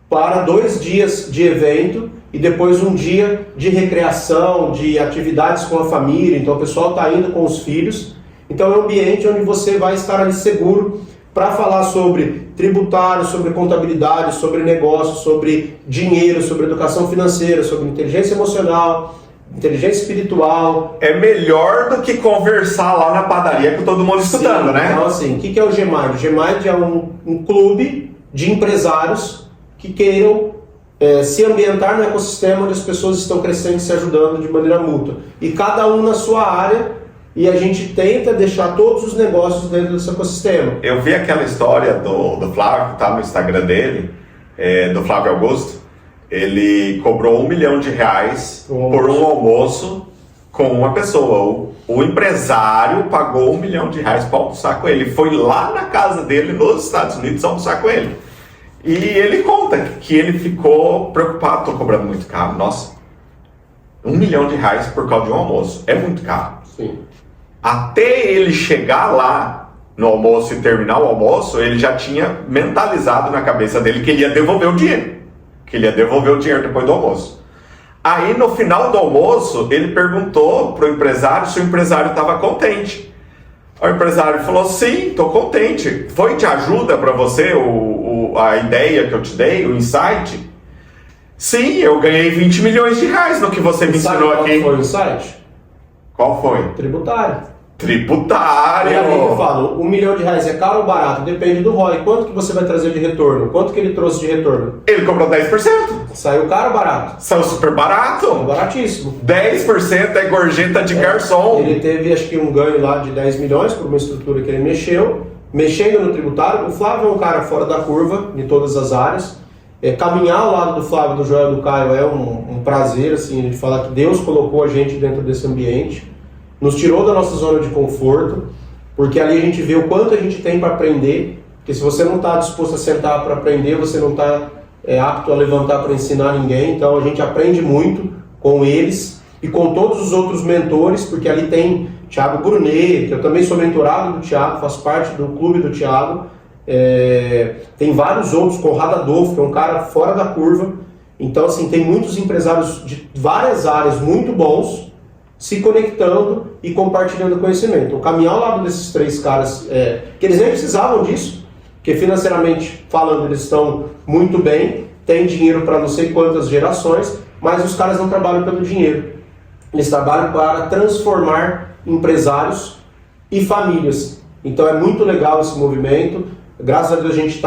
para 2 dias de evento e depois um dia de recreação, de atividades com a família. Então o pessoal está indo com os filhos. Então é um ambiente onde você vai estar ali seguro para falar sobre tributário, sobre contabilidade, sobre negócio, sobre dinheiro, sobre educação financeira, sobre inteligência emocional, inteligência espiritual. É melhor do que conversar lá na padaria com todo mundo escutando, Sim, né? Então assim, o que é o Gemind? O Gemind é um clube de empresários que queiram se ambientar no ecossistema onde as pessoas estão crescendo e se ajudando de maneira mútua. E cada um na sua área, e a gente tenta deixar todos os negócios dentro desse ecossistema. Eu vi aquela história do Flávio, tá no Instagram dele, do Flávio Augusto. Ele cobrou R$1 milhão por um almoço com uma pessoa. O empresário pagou R$1 milhão para almoçar com ele. Foi lá na casa dele, nos Estados Unidos, almoçar com ele. E ele conta que ele ficou preocupado. Estou cobrando muito caro. Nossa, R$1 milhão por causa de um almoço. É muito caro. Sim. Até ele chegar lá no almoço e terminar o almoço, ele já tinha mentalizado na cabeça dele que ele ia devolver o dinheiro. Que ele ia devolver o dinheiro depois do almoço. Aí, no final do almoço, ele perguntou pro empresário se o empresário estava contente. O empresário falou, sim, estou contente. Foi de ajuda para você a ideia que eu te dei, o insight? Sim, eu ganhei R$20 milhões no que você me ensinou aqui. Qual foi o insight? Qual foi? Tributário. Tributário! E aí eu falo, R$1 milhão é caro ou barato? Depende do ROI. Quanto que você vai trazer de retorno? Quanto que ele trouxe de retorno? Ele cobrou 10%. Saiu caro ou barato? Saiu super barato. Saiu baratíssimo. 10% é gorjeta de garçom. Ele teve, acho que, um ganho lá de 10 milhões por uma estrutura que ele mexeu. Mexendo no tributário, o Flávio é um cara fora da curva, em todas as áreas. Caminhar ao lado do Flávio, do Joel e do Caio é um prazer, assim, a gente falar que Deus colocou a gente dentro desse ambiente. Nos tirou da nossa zona de conforto, porque ali a gente vê o quanto a gente tem para aprender, porque se você não está disposto a sentar para aprender, você não está apto a levantar para ensinar ninguém, então a gente aprende muito com eles e com todos os outros mentores, porque ali tem Thiago Brunet, que eu também sou mentorado do Thiago, faço parte do clube do Thiago, tem vários outros, Conrado Adolfo, que é um cara fora da curva, então assim, tem muitos empresários de várias áreas muito bons, se conectando e compartilhando conhecimento. O caminhar ao lado desses três caras, que eles nem precisavam disso, porque financeiramente falando eles estão muito bem, têm dinheiro para não sei quantas gerações, mas os caras não trabalham pelo dinheiro. Eles trabalham para transformar empresários e famílias. Então é muito legal esse movimento. Graças a Deus a gente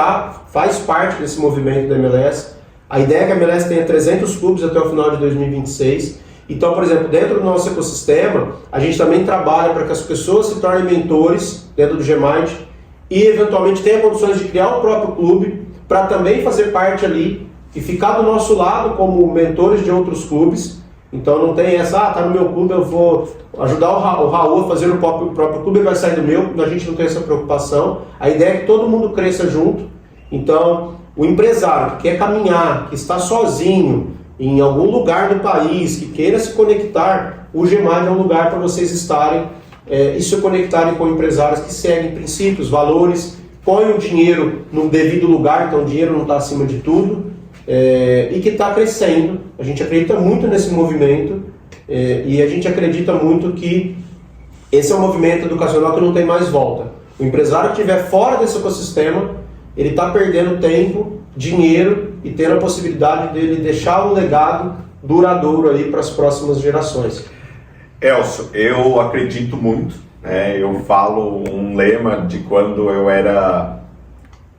faz parte desse movimento da MLS. A ideia é que a MLS tenha 300 clubes até o final de 2026. Então, por exemplo, dentro do nosso ecossistema, a gente também trabalha para que as pessoas se tornem mentores dentro do Gmind e, eventualmente, tenha condições de criar o próprio clube para também fazer parte ali e ficar do nosso lado como mentores de outros clubes. Então, não tem essa, tá no meu clube, eu vou ajudar o Raul a fazer o próprio clube e vai sair do meu. A gente não tem essa preocupação. A ideia é que todo mundo cresça junto. Então, o empresário que quer caminhar, que está sozinho, em algum lugar do país, que queira se conectar, o Gmind é um lugar para vocês estarem e se conectarem com empresários que seguem princípios, valores, põem o dinheiro no devido lugar, então o dinheiro não está acima de tudo, e que está crescendo. A gente acredita muito nesse movimento e a gente acredita muito que esse é um movimento educacional que não tem mais volta. O empresário que estiver fora desse ecossistema, ele está perdendo tempo, dinheiro e tendo a possibilidade dele deixar um legado duradouro aí para as próximas gerações. Elcio, eu acredito muito, né? Eu falo um lema de quando eu era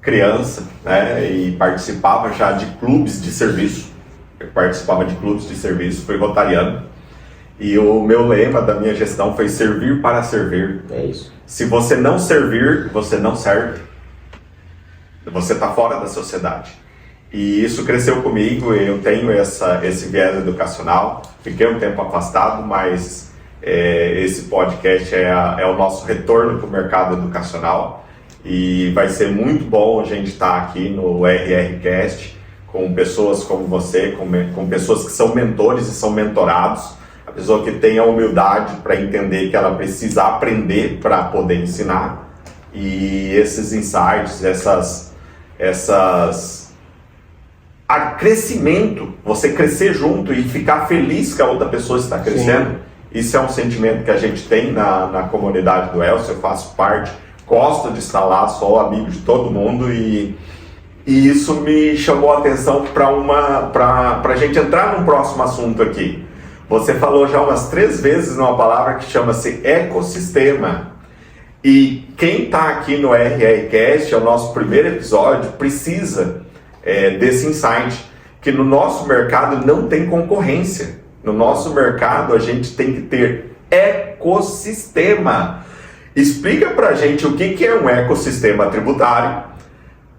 criança, né? E participava já de clubes de serviço. Eu participava de clubes de serviço, fui rotariano. E o meu lema da minha gestão foi servir para servir. É isso. Se você não servir, você não serve. Você está fora da sociedade. E isso cresceu comigo, eu tenho esse viés educacional. Fiquei um tempo afastado, mas esse podcast é o nosso retorno para o mercado educacional. E vai ser muito bom a gente estar aqui no RRCast com pessoas como você, com pessoas que são mentores e são mentorados. A pessoa que tem a humildade para entender que ela precisa aprender para poder ensinar. E esses insights, crescimento, você crescer junto e ficar feliz que a outra pessoa está crescendo. Sim. Isso é um sentimento que a gente tem na comunidade do Elcio. Eu faço parte, gosto de estar lá, sou amigo de todo mundo e isso me chamou a atenção para a gente entrar num próximo assunto aqui. Você falou já umas 3 vezes uma palavra que chama-se ecossistema. E quem está aqui no RRCast, é o nosso primeiro episódio, precisa desse insight, que no nosso mercado não tem concorrência. No nosso mercado a gente tem que ter ecossistema. ecossistema. Explica pra gente o que é um ecossistema tributário,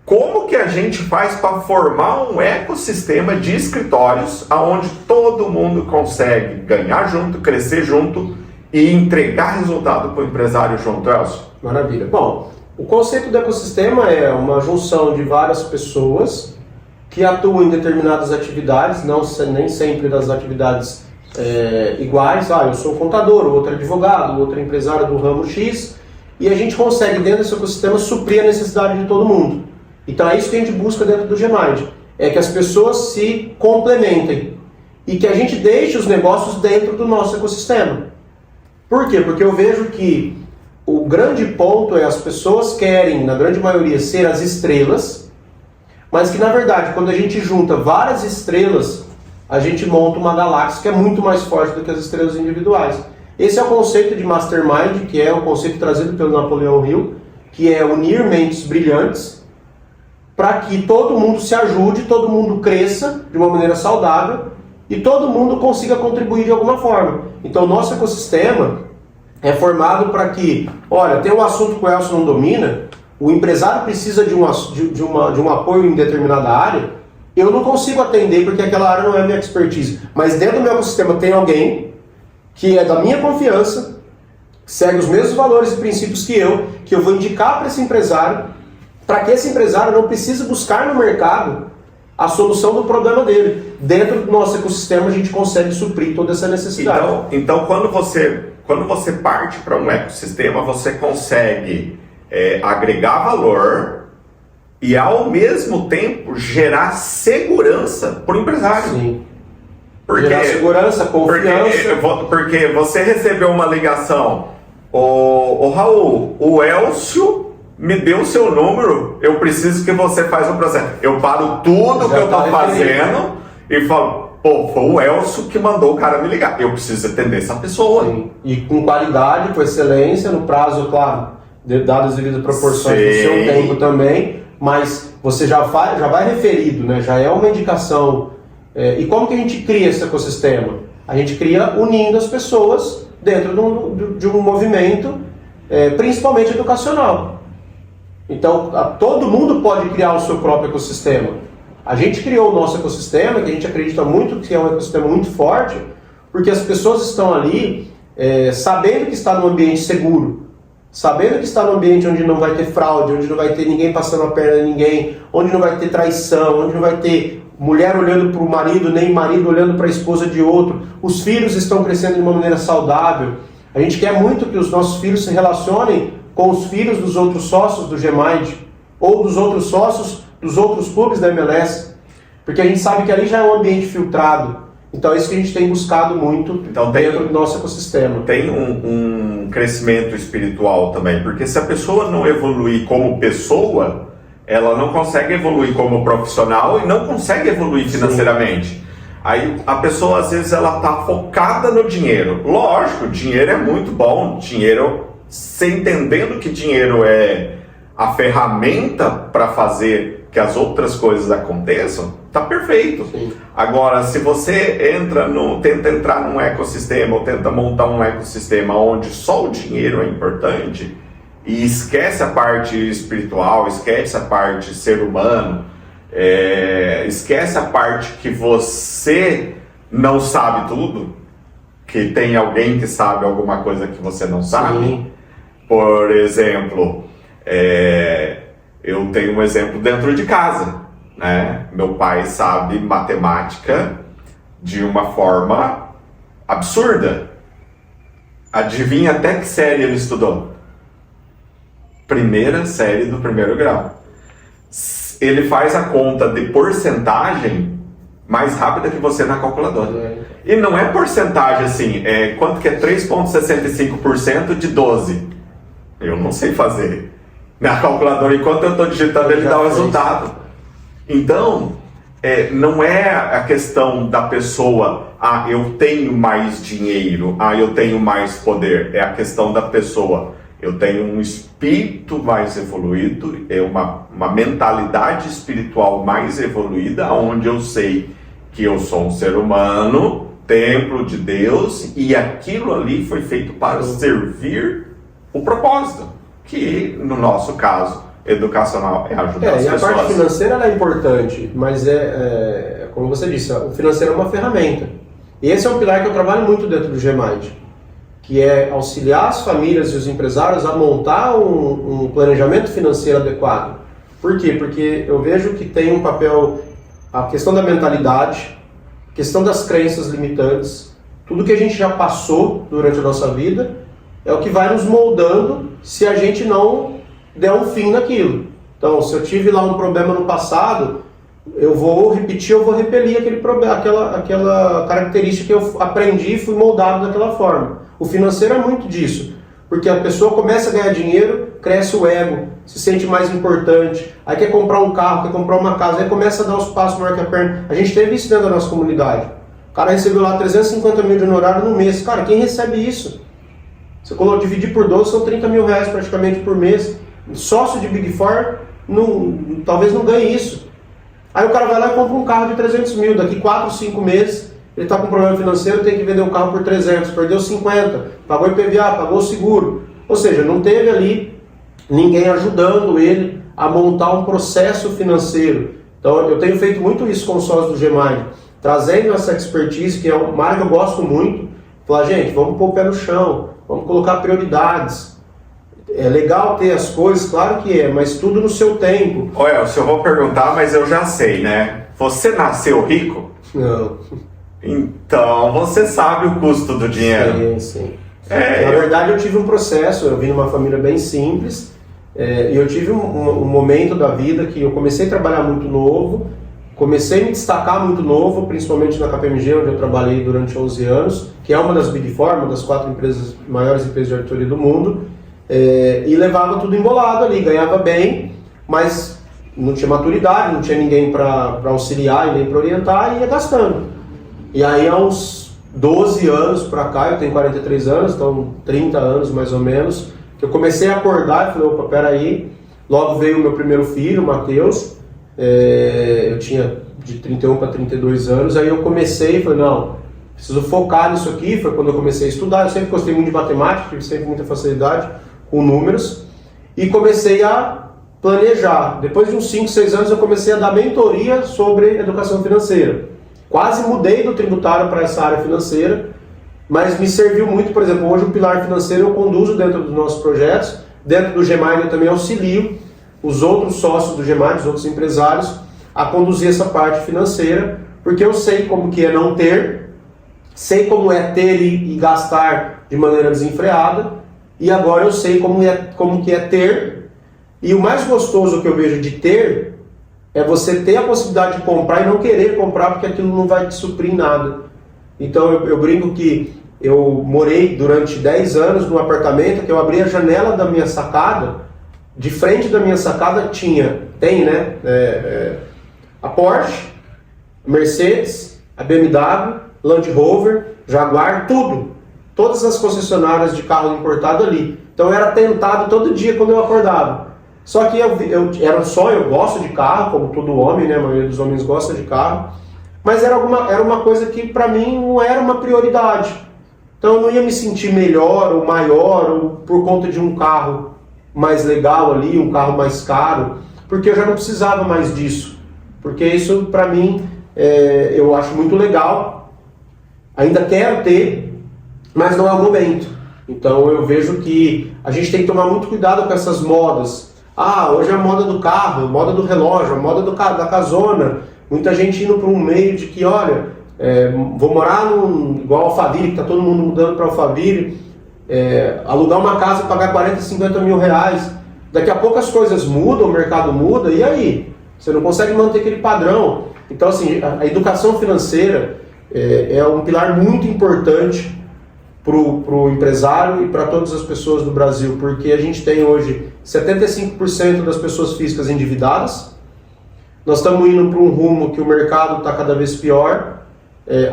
como que a gente faz para formar um ecossistema de escritórios onde todo mundo consegue ganhar junto, crescer junto e entregar resultado para o empresário junto, Elcio? Maravilha. Bom, o conceito do ecossistema é uma junção de várias pessoas que atuam em determinadas atividades, nem sempre das atividades iguais. Eu sou contador, o outro é advogado, o outro é empresário do ramo X, e a gente consegue, dentro desse ecossistema, suprir a necessidade de todo mundo. Então é isso que a gente busca dentro do Gmind, é que as pessoas se complementem e que a gente deixe os negócios dentro do nosso ecossistema. Por quê? Porque eu vejo que o grande ponto é as pessoas querem, na grande maioria, ser as estrelas, mas que na verdade, quando a gente junta várias estrelas, a gente monta uma galáxia que é muito mais forte do que as estrelas individuais. Esse é o conceito de Mastermind, que é o conceito trazido pelo Napoleão Hill, que é unir mentes brilhantes para que todo mundo se ajude, todo mundo cresça de uma maneira saudável e todo mundo consiga contribuir de alguma forma. Então, o nosso ecossistema é formado para que, olha, tem um assunto que o Elcio não domina, o empresário precisa de um apoio em determinada área, eu não consigo atender porque aquela área não é minha expertise. Mas dentro do meu ecossistema tem alguém que é da minha confiança, segue os mesmos valores e princípios que eu vou indicar para esse empresário, para que esse empresário não precise buscar no mercado a solução do problema dele. Dentro do nosso ecossistema a gente consegue suprir toda essa necessidade. Então quando você parte para um ecossistema, você consegue agregar valor e ao mesmo tempo gerar segurança para o empresário. Sim. Gerar segurança, confiança. Porque você recebeu uma ligação, o Raul, o Elcio me deu o seu número, eu preciso que você faça o processo. Eu paro tudo que eu estou fazendo e falo, foi o Elcio que mandou o cara me ligar. Eu preciso atender essa pessoa. Sim. E com qualidade, com excelência, no prazo, claro, dadas as devidas proporções do seu tempo também, mas você já vai referido, né? Já é uma indicação. E como que a gente cria esse ecossistema? A gente cria unindo as pessoas dentro de um movimento, principalmente educacional. Então, todo mundo pode criar o seu próprio ecossistema. A gente criou o nosso ecossistema, que a gente acredita muito que é um ecossistema muito forte, porque as pessoas estão ali sabendo que está num ambiente seguro, sabendo que está num ambiente onde não vai ter fraude, onde não vai ter ninguém passando a perna em ninguém, onde não vai ter traição, onde não vai ter mulher olhando para o marido, nem marido olhando para a esposa de outro. Os filhos estão crescendo de uma maneira saudável. A gente quer muito que os nossos filhos se relacionem com os filhos dos outros sócios do Gmind ou dos outros sócios dos outros clubes da MLS, porque a gente sabe que ali já é um ambiente filtrado. Então é isso que a gente tem buscado muito dentro do nosso ecossistema. Tem um crescimento espiritual também, porque se a pessoa não evoluir como pessoa, ela não consegue evoluir como profissional e não consegue evoluir financeiramente. Sim. Aí a pessoa às vezes ela está focada no dinheiro. Lógico, dinheiro é muito bom, dinheiro, você entendendo que dinheiro é a ferramenta para fazer que as outras coisas aconteçam, tá perfeito. Sim. Agora, se você tenta entrar num ecossistema ou tenta montar um ecossistema onde só o dinheiro é importante e esquece a parte espiritual, esquece a parte ser humano, esquece a parte que você não sabe tudo, que tem alguém que sabe alguma coisa que você não sabe. Sim. Por exemplo, eu tenho um exemplo dentro de casa, né? Meu pai sabe matemática de uma forma absurda. Adivinha até que série ele estudou? Primeira série do primeiro grau. Ele faz a conta de porcentagem mais rápida que você na calculadora. E não é porcentagem assim, quanto que é 3,65% de 12? Eu não sei fazer. Na calculadora, enquanto eu estou digitando, ele dá o resultado. Então, não é a questão da pessoa, eu tenho mais dinheiro, eu tenho mais poder. É a questão da pessoa, eu tenho um espírito mais evoluído, uma mentalidade espiritual mais evoluída, onde eu sei que eu sou um ser humano, templo de Deus, e aquilo ali foi feito para servir o propósito, que no nosso caso educacional, é ajudar as E a pessoas. parte financeira ela é importante, mas como você disse, o financeiro é uma ferramenta. E esse é um pilar que eu trabalho muito dentro do GMind, que é auxiliar as famílias e os empresários a montar um planejamento financeiro adequado. Por quê? Porque eu vejo que tem um papel, a questão da mentalidade, a questão das crenças limitantes, tudo que a gente já passou durante a nossa vida é o que vai nos moldando se a gente não der um fim naquilo. Então, se eu tive lá um problema no passado, eu vou repetir, eu vou repelir aquele problema, aquela característica que eu aprendi e fui moldado daquela forma. O financeiro é muito disso, porque a pessoa começa a ganhar dinheiro, cresce o ego, se sente mais importante, aí quer comprar um carro, quer comprar uma casa, aí começa a dar os passos maior que a perna. A gente teve isso dentro da nossa comunidade. O cara recebeu lá 350 mil de honorário no mês. Cara, quem recebe isso? Você dividir por 12, são 30 mil reais praticamente por mês. Sócio de Big Four talvez não ganhe isso. Aí o cara vai lá e compra um carro de 300 mil, daqui 4, 5 meses, ele está com problema financeiro, tem que vender um carro por 300, perdeu 50, pagou IPVA, pagou o seguro. Ou seja, não teve ali ninguém ajudando ele a montar um processo financeiro. Então eu tenho feito muito isso com os sócios do GMind, trazendo essa expertise, que é uma área que eu gosto muito, falar, gente, vamos pôr o pé no chão, vamos colocar prioridades. É legal ter as coisas, claro que é, mas tudo no seu tempo. Olha, eu vou perguntar, mas eu já sei, né? Você nasceu rico? Não. Então, você sabe o custo do dinheiro. Sim. Na verdade, eu tive um processo, eu vim de uma família bem simples, e eu tive um momento da vida que eu comecei a trabalhar muito novo, comecei a me destacar muito novo, principalmente na KPMG, onde eu trabalhei durante 11 anos, que é uma das Big Four, uma das 4 maiores empresas de auditoria do mundo, e levava tudo embolado ali, ganhava bem, mas não tinha maturidade, não tinha ninguém para auxiliar e nem para orientar, e ia gastando. E aí há uns 12 anos para cá, eu tenho 43 anos, então 30 anos mais ou menos, que eu comecei a acordar e falei, opa, peraí, logo veio o meu primeiro filho, o Matheus, eu tinha de 31 para 32 anos, aí eu comecei e falei, não, preciso focar nisso aqui, foi quando eu comecei a estudar, eu sempre gostei muito de matemática, tive sempre muita facilidade com números, e comecei a planejar. Depois de uns 5, 6 anos eu comecei a dar mentoria sobre educação financeira. Quase mudei do tributário para essa área financeira, mas me serviu muito, por exemplo, hoje o pilar financeiro eu conduzo dentro dos nossos projetos, dentro do GMind eu também auxilio os outros sócios do GMind, os outros empresários, a conduzir essa parte financeira, porque eu sei como que é não ter, sei como é ter e gastar de maneira desenfreada, e agora eu sei como que é ter, e o mais gostoso que eu vejo de ter é você ter a possibilidade de comprar e não querer comprar porque aquilo não vai te suprir em nada. Então eu brinco que eu morei durante 10 anos num apartamento que eu abri a janela da minha sacada, de frente da minha sacada tem a Porsche, a Mercedes, a BMW, Land Rover, Jaguar, tudo. Todas as concessionárias de carro importado ali. Então eu era tentado todo dia quando eu acordava. Só que era um sonho, eu gosto de carro, como todo homem, né? A maioria dos homens gosta de carro. Mas era uma coisa que para mim não era uma prioridade. Então eu não ia me sentir melhor ou maior ou por conta de um carro mais legal ali, um carro mais caro, porque eu já não precisava mais disso. Porque isso para mim eu acho muito legal, ainda quero ter, mas não é o momento. Então eu vejo que a gente tem que tomar muito cuidado com essas modas. Hoje é a moda do carro, a moda do relógio, a moda da casona. Muita gente indo para um meio de que, olha, vou morar igual Alphaville, que está todo mundo mudando para Alphaville, alugar uma casa e pagar 40, 50 mil reais. Daqui a pouco as coisas mudam, o mercado muda, e aí? Você não consegue manter aquele padrão. Então, assim, a educação financeira é um pilar muito importante para o empresário e para todas as pessoas do Brasil, porque a gente tem hoje 75% das pessoas físicas endividadas, nós estamos indo para um rumo que o mercado está cada vez pior,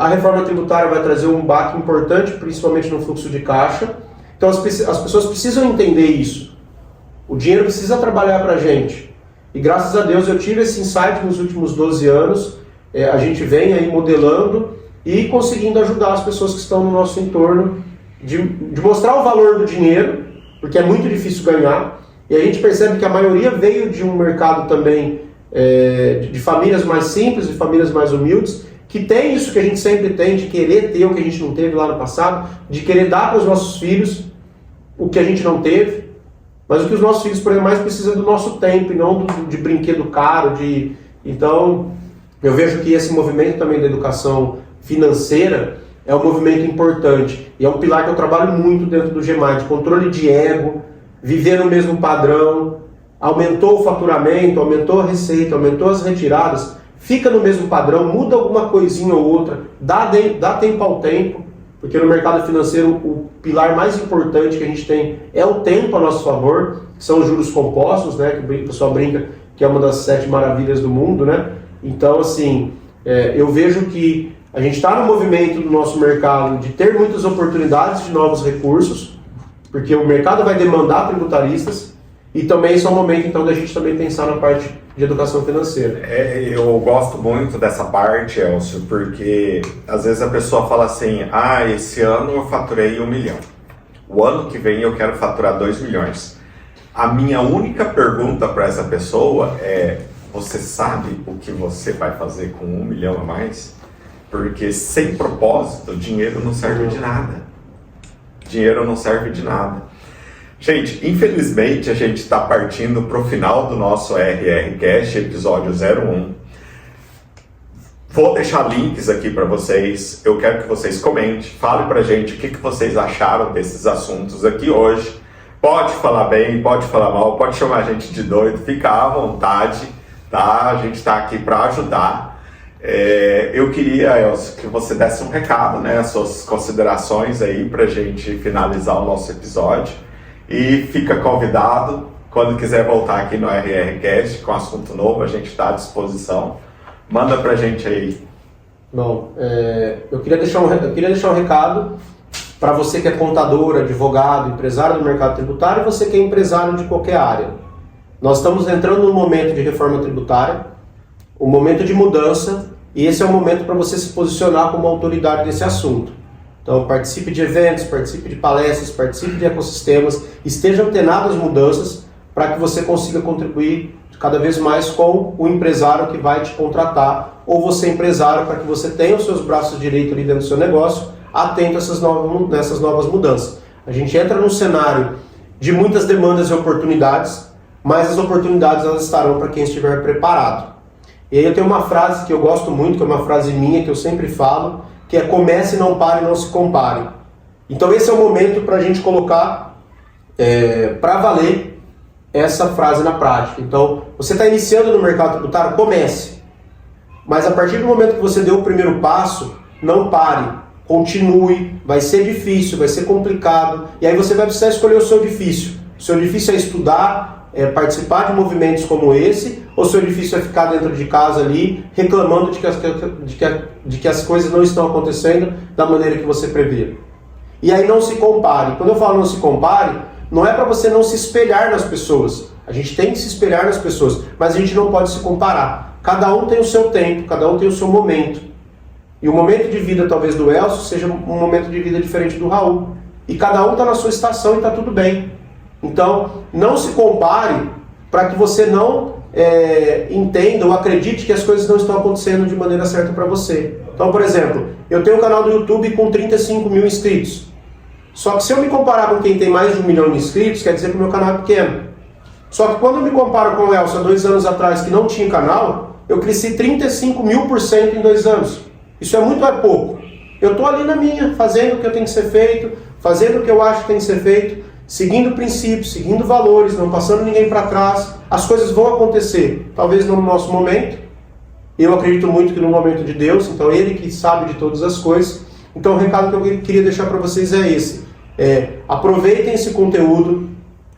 a reforma tributária vai trazer um baque importante, principalmente no fluxo de caixa, então as pessoas precisam entender isso, o dinheiro precisa trabalhar para a gente, e graças a Deus eu tive esse insight nos últimos 12 anos, a gente vem aí modelando e conseguindo ajudar as pessoas que estão no nosso entorno, de mostrar o valor do dinheiro, porque é muito difícil ganhar. E a gente percebe que a maioria veio de um mercado também de famílias mais simples, de famílias mais humildes, que tem isso que a gente sempre tem, de querer ter o que a gente não teve lá no passado, de querer dar para os nossos filhos o que a gente não teve, mas o que os nossos filhos, por exemplo, mais precisam do nosso tempo e não de brinquedo caro. Então, eu vejo que esse movimento também da educação financeira é um movimento importante e é um pilar que eu trabalho muito dentro do GMAI, de controle de ego, viver no mesmo padrão. Aumentou o faturamento, aumentou a receita, aumentou as retiradas, fica no mesmo padrão, muda alguma coisinha ou outra, dá tempo ao tempo, porque no mercado financeiro o pilar mais importante que a gente tem é o tempo a nosso favor, que são os juros compostos, né, que o pessoal brinca que é uma das 7 maravilhas do mundo, né? Então, assim, eu vejo que a gente está no movimento do nosso mercado de ter muitas oportunidades de novos recursos, porque o mercado vai demandar tributaristas, e também esse é um momento, então, da gente também pensar na parte de educação financeira. Eu gosto muito dessa parte, Elcio, porque às vezes a pessoa fala assim, esse ano eu faturei 1 milhão, o ano que vem eu quero faturar 2 milhões. A minha única pergunta para essa pessoa é, você sabe o que você vai fazer com 1 milhão a mais? Porque sem propósito, dinheiro não serve de nada. Dinheiro não serve de nada. Gente, infelizmente a gente está partindo para o final do nosso RRCast, episódio 01. Vou deixar links aqui para vocês, eu quero que vocês comentem, falem para a gente o que vocês acharam desses assuntos aqui hoje. Pode falar bem, pode falar mal, pode chamar a gente de doido, fica à vontade, tá? A gente está aqui para ajudar. Eu queria, Elcio, que você desse um recado, né? As suas considerações aí para a gente finalizar o nosso episódio. E fica convidado, quando quiser voltar aqui no RRCast com assunto novo, a gente está à disposição. Manda pra gente aí. Bom, eu queria deixar um recado para você que é contador, advogado, empresário do mercado tributário e você que é empresário de qualquer área. Nós estamos entrando num momento de reforma tributária, um momento de mudança, e esse é o momento para você se posicionar como autoridade desse assunto. Então, participe de eventos, participe de palestras, participe de ecossistemas, esteja antenado às mudanças para que você consiga contribuir cada vez mais com o empresário que vai te contratar, ou você empresário para que você tenha os seus braços direitos ali dentro do seu negócio, atento a essas novas mudanças. A gente entra num cenário de muitas demandas e oportunidades, mas as oportunidades elas estarão para quem estiver preparado. E aí eu tenho uma frase que eu gosto muito, que é uma frase minha, que eu sempre falo, que é comece, não pare, não se compare. Então esse é o momento para a gente colocar para valer essa frase na prática. Então, você está iniciando no mercado tributário, comece. Mas a partir do momento que você deu o primeiro passo, não pare, continue, vai ser difícil, vai ser complicado, e aí você vai precisar escolher o seu difícil. O seu difícil é estudar, participar de movimentos como esse, ou o seu difícil é ficar dentro de casa ali, reclamando de que as coisas não estão acontecendo da maneira que você prevê. E aí não se compare. Quando eu falo não se compare, não é para você não se espelhar nas pessoas. A gente tem que se espelhar nas pessoas, mas a gente não pode se comparar. Cada um tem o seu tempo, cada um tem o seu momento. E o momento de vida talvez do Elcio seja um momento de vida diferente do Raul. E cada um está na sua estação e está tudo bem. Então, não se compare para que você não entenda ou acredite que as coisas não estão acontecendo de maneira certa para você. Então, por exemplo, eu tenho um canal do YouTube com 35 mil inscritos. Só que se eu me comparar com quem tem mais de 1 milhão de inscritos, quer dizer que o meu canal é pequeno. Só que quando eu me comparo com o Elcio há 2 anos atrás, que não tinha canal, eu cresci 35.000% em 2 anos. Isso é pouco. Eu estou ali na minha, fazendo o que eu tenho que ser feito, fazendo o que eu acho que tem que ser feito, seguindo princípios, seguindo valores, não passando ninguém para trás. As coisas vão acontecer, talvez não no nosso momento. Eu acredito muito que no momento de Deus, então Ele que sabe de todas as coisas. Então o recado que eu queria deixar para vocês é esse. Aproveitem esse conteúdo,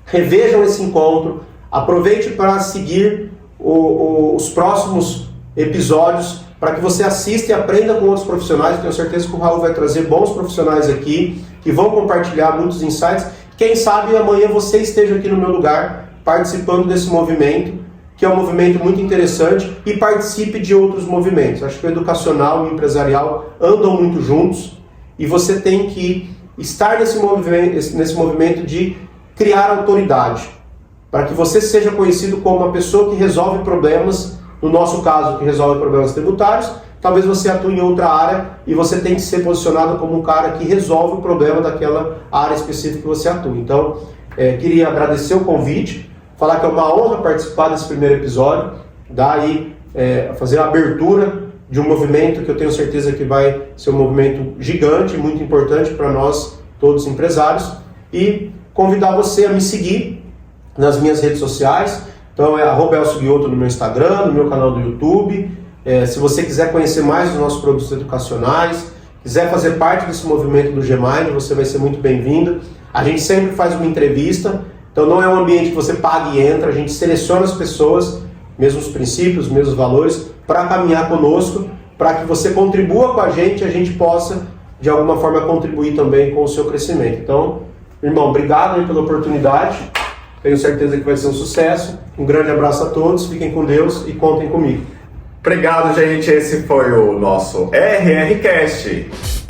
revejam esse encontro, aproveite para seguir os próximos episódios, para que você assista e aprenda com outros profissionais. Eu tenho certeza que o Raul vai trazer bons profissionais aqui, que vão compartilhar muitos insights. Quem sabe amanhã você esteja aqui no meu lugar, participando desse movimento, que é um movimento muito interessante, e participe de outros movimentos. Acho que o educacional e o empresarial andam muito juntos, e você tem que estar nesse movimento de criar autoridade, para que você seja conhecido como uma pessoa que resolve problemas, no nosso caso, que resolve problemas tributários. Talvez você atue em outra área e você tem que ser posicionado como um cara que resolve o problema daquela área específica que você atua. Então, queria agradecer o convite, falar que é uma honra participar desse primeiro episódio, fazer a abertura de um movimento que eu tenho certeza que vai ser um movimento gigante, muito importante para nós, todos empresários, e convidar você a me seguir nas minhas redes sociais. Então é @elcio_guiotto no meu Instagram, no meu canal do YouTube. Se você quiser conhecer mais dos nossos produtos educacionais, quiser fazer parte desse movimento do Gmind, você vai ser muito bem-vindo. A gente sempre faz uma entrevista, então não é um ambiente que você paga e entra, a gente seleciona as pessoas, mesmos princípios, mesmos valores, para caminhar conosco, para que você contribua com a gente possa, de alguma forma, contribuir também com o seu crescimento. Então, irmão, obrigado aí pela oportunidade, tenho certeza que vai ser um sucesso. Um grande abraço a todos, fiquem com Deus e contem comigo. Obrigado, gente. Esse foi o nosso RRCast.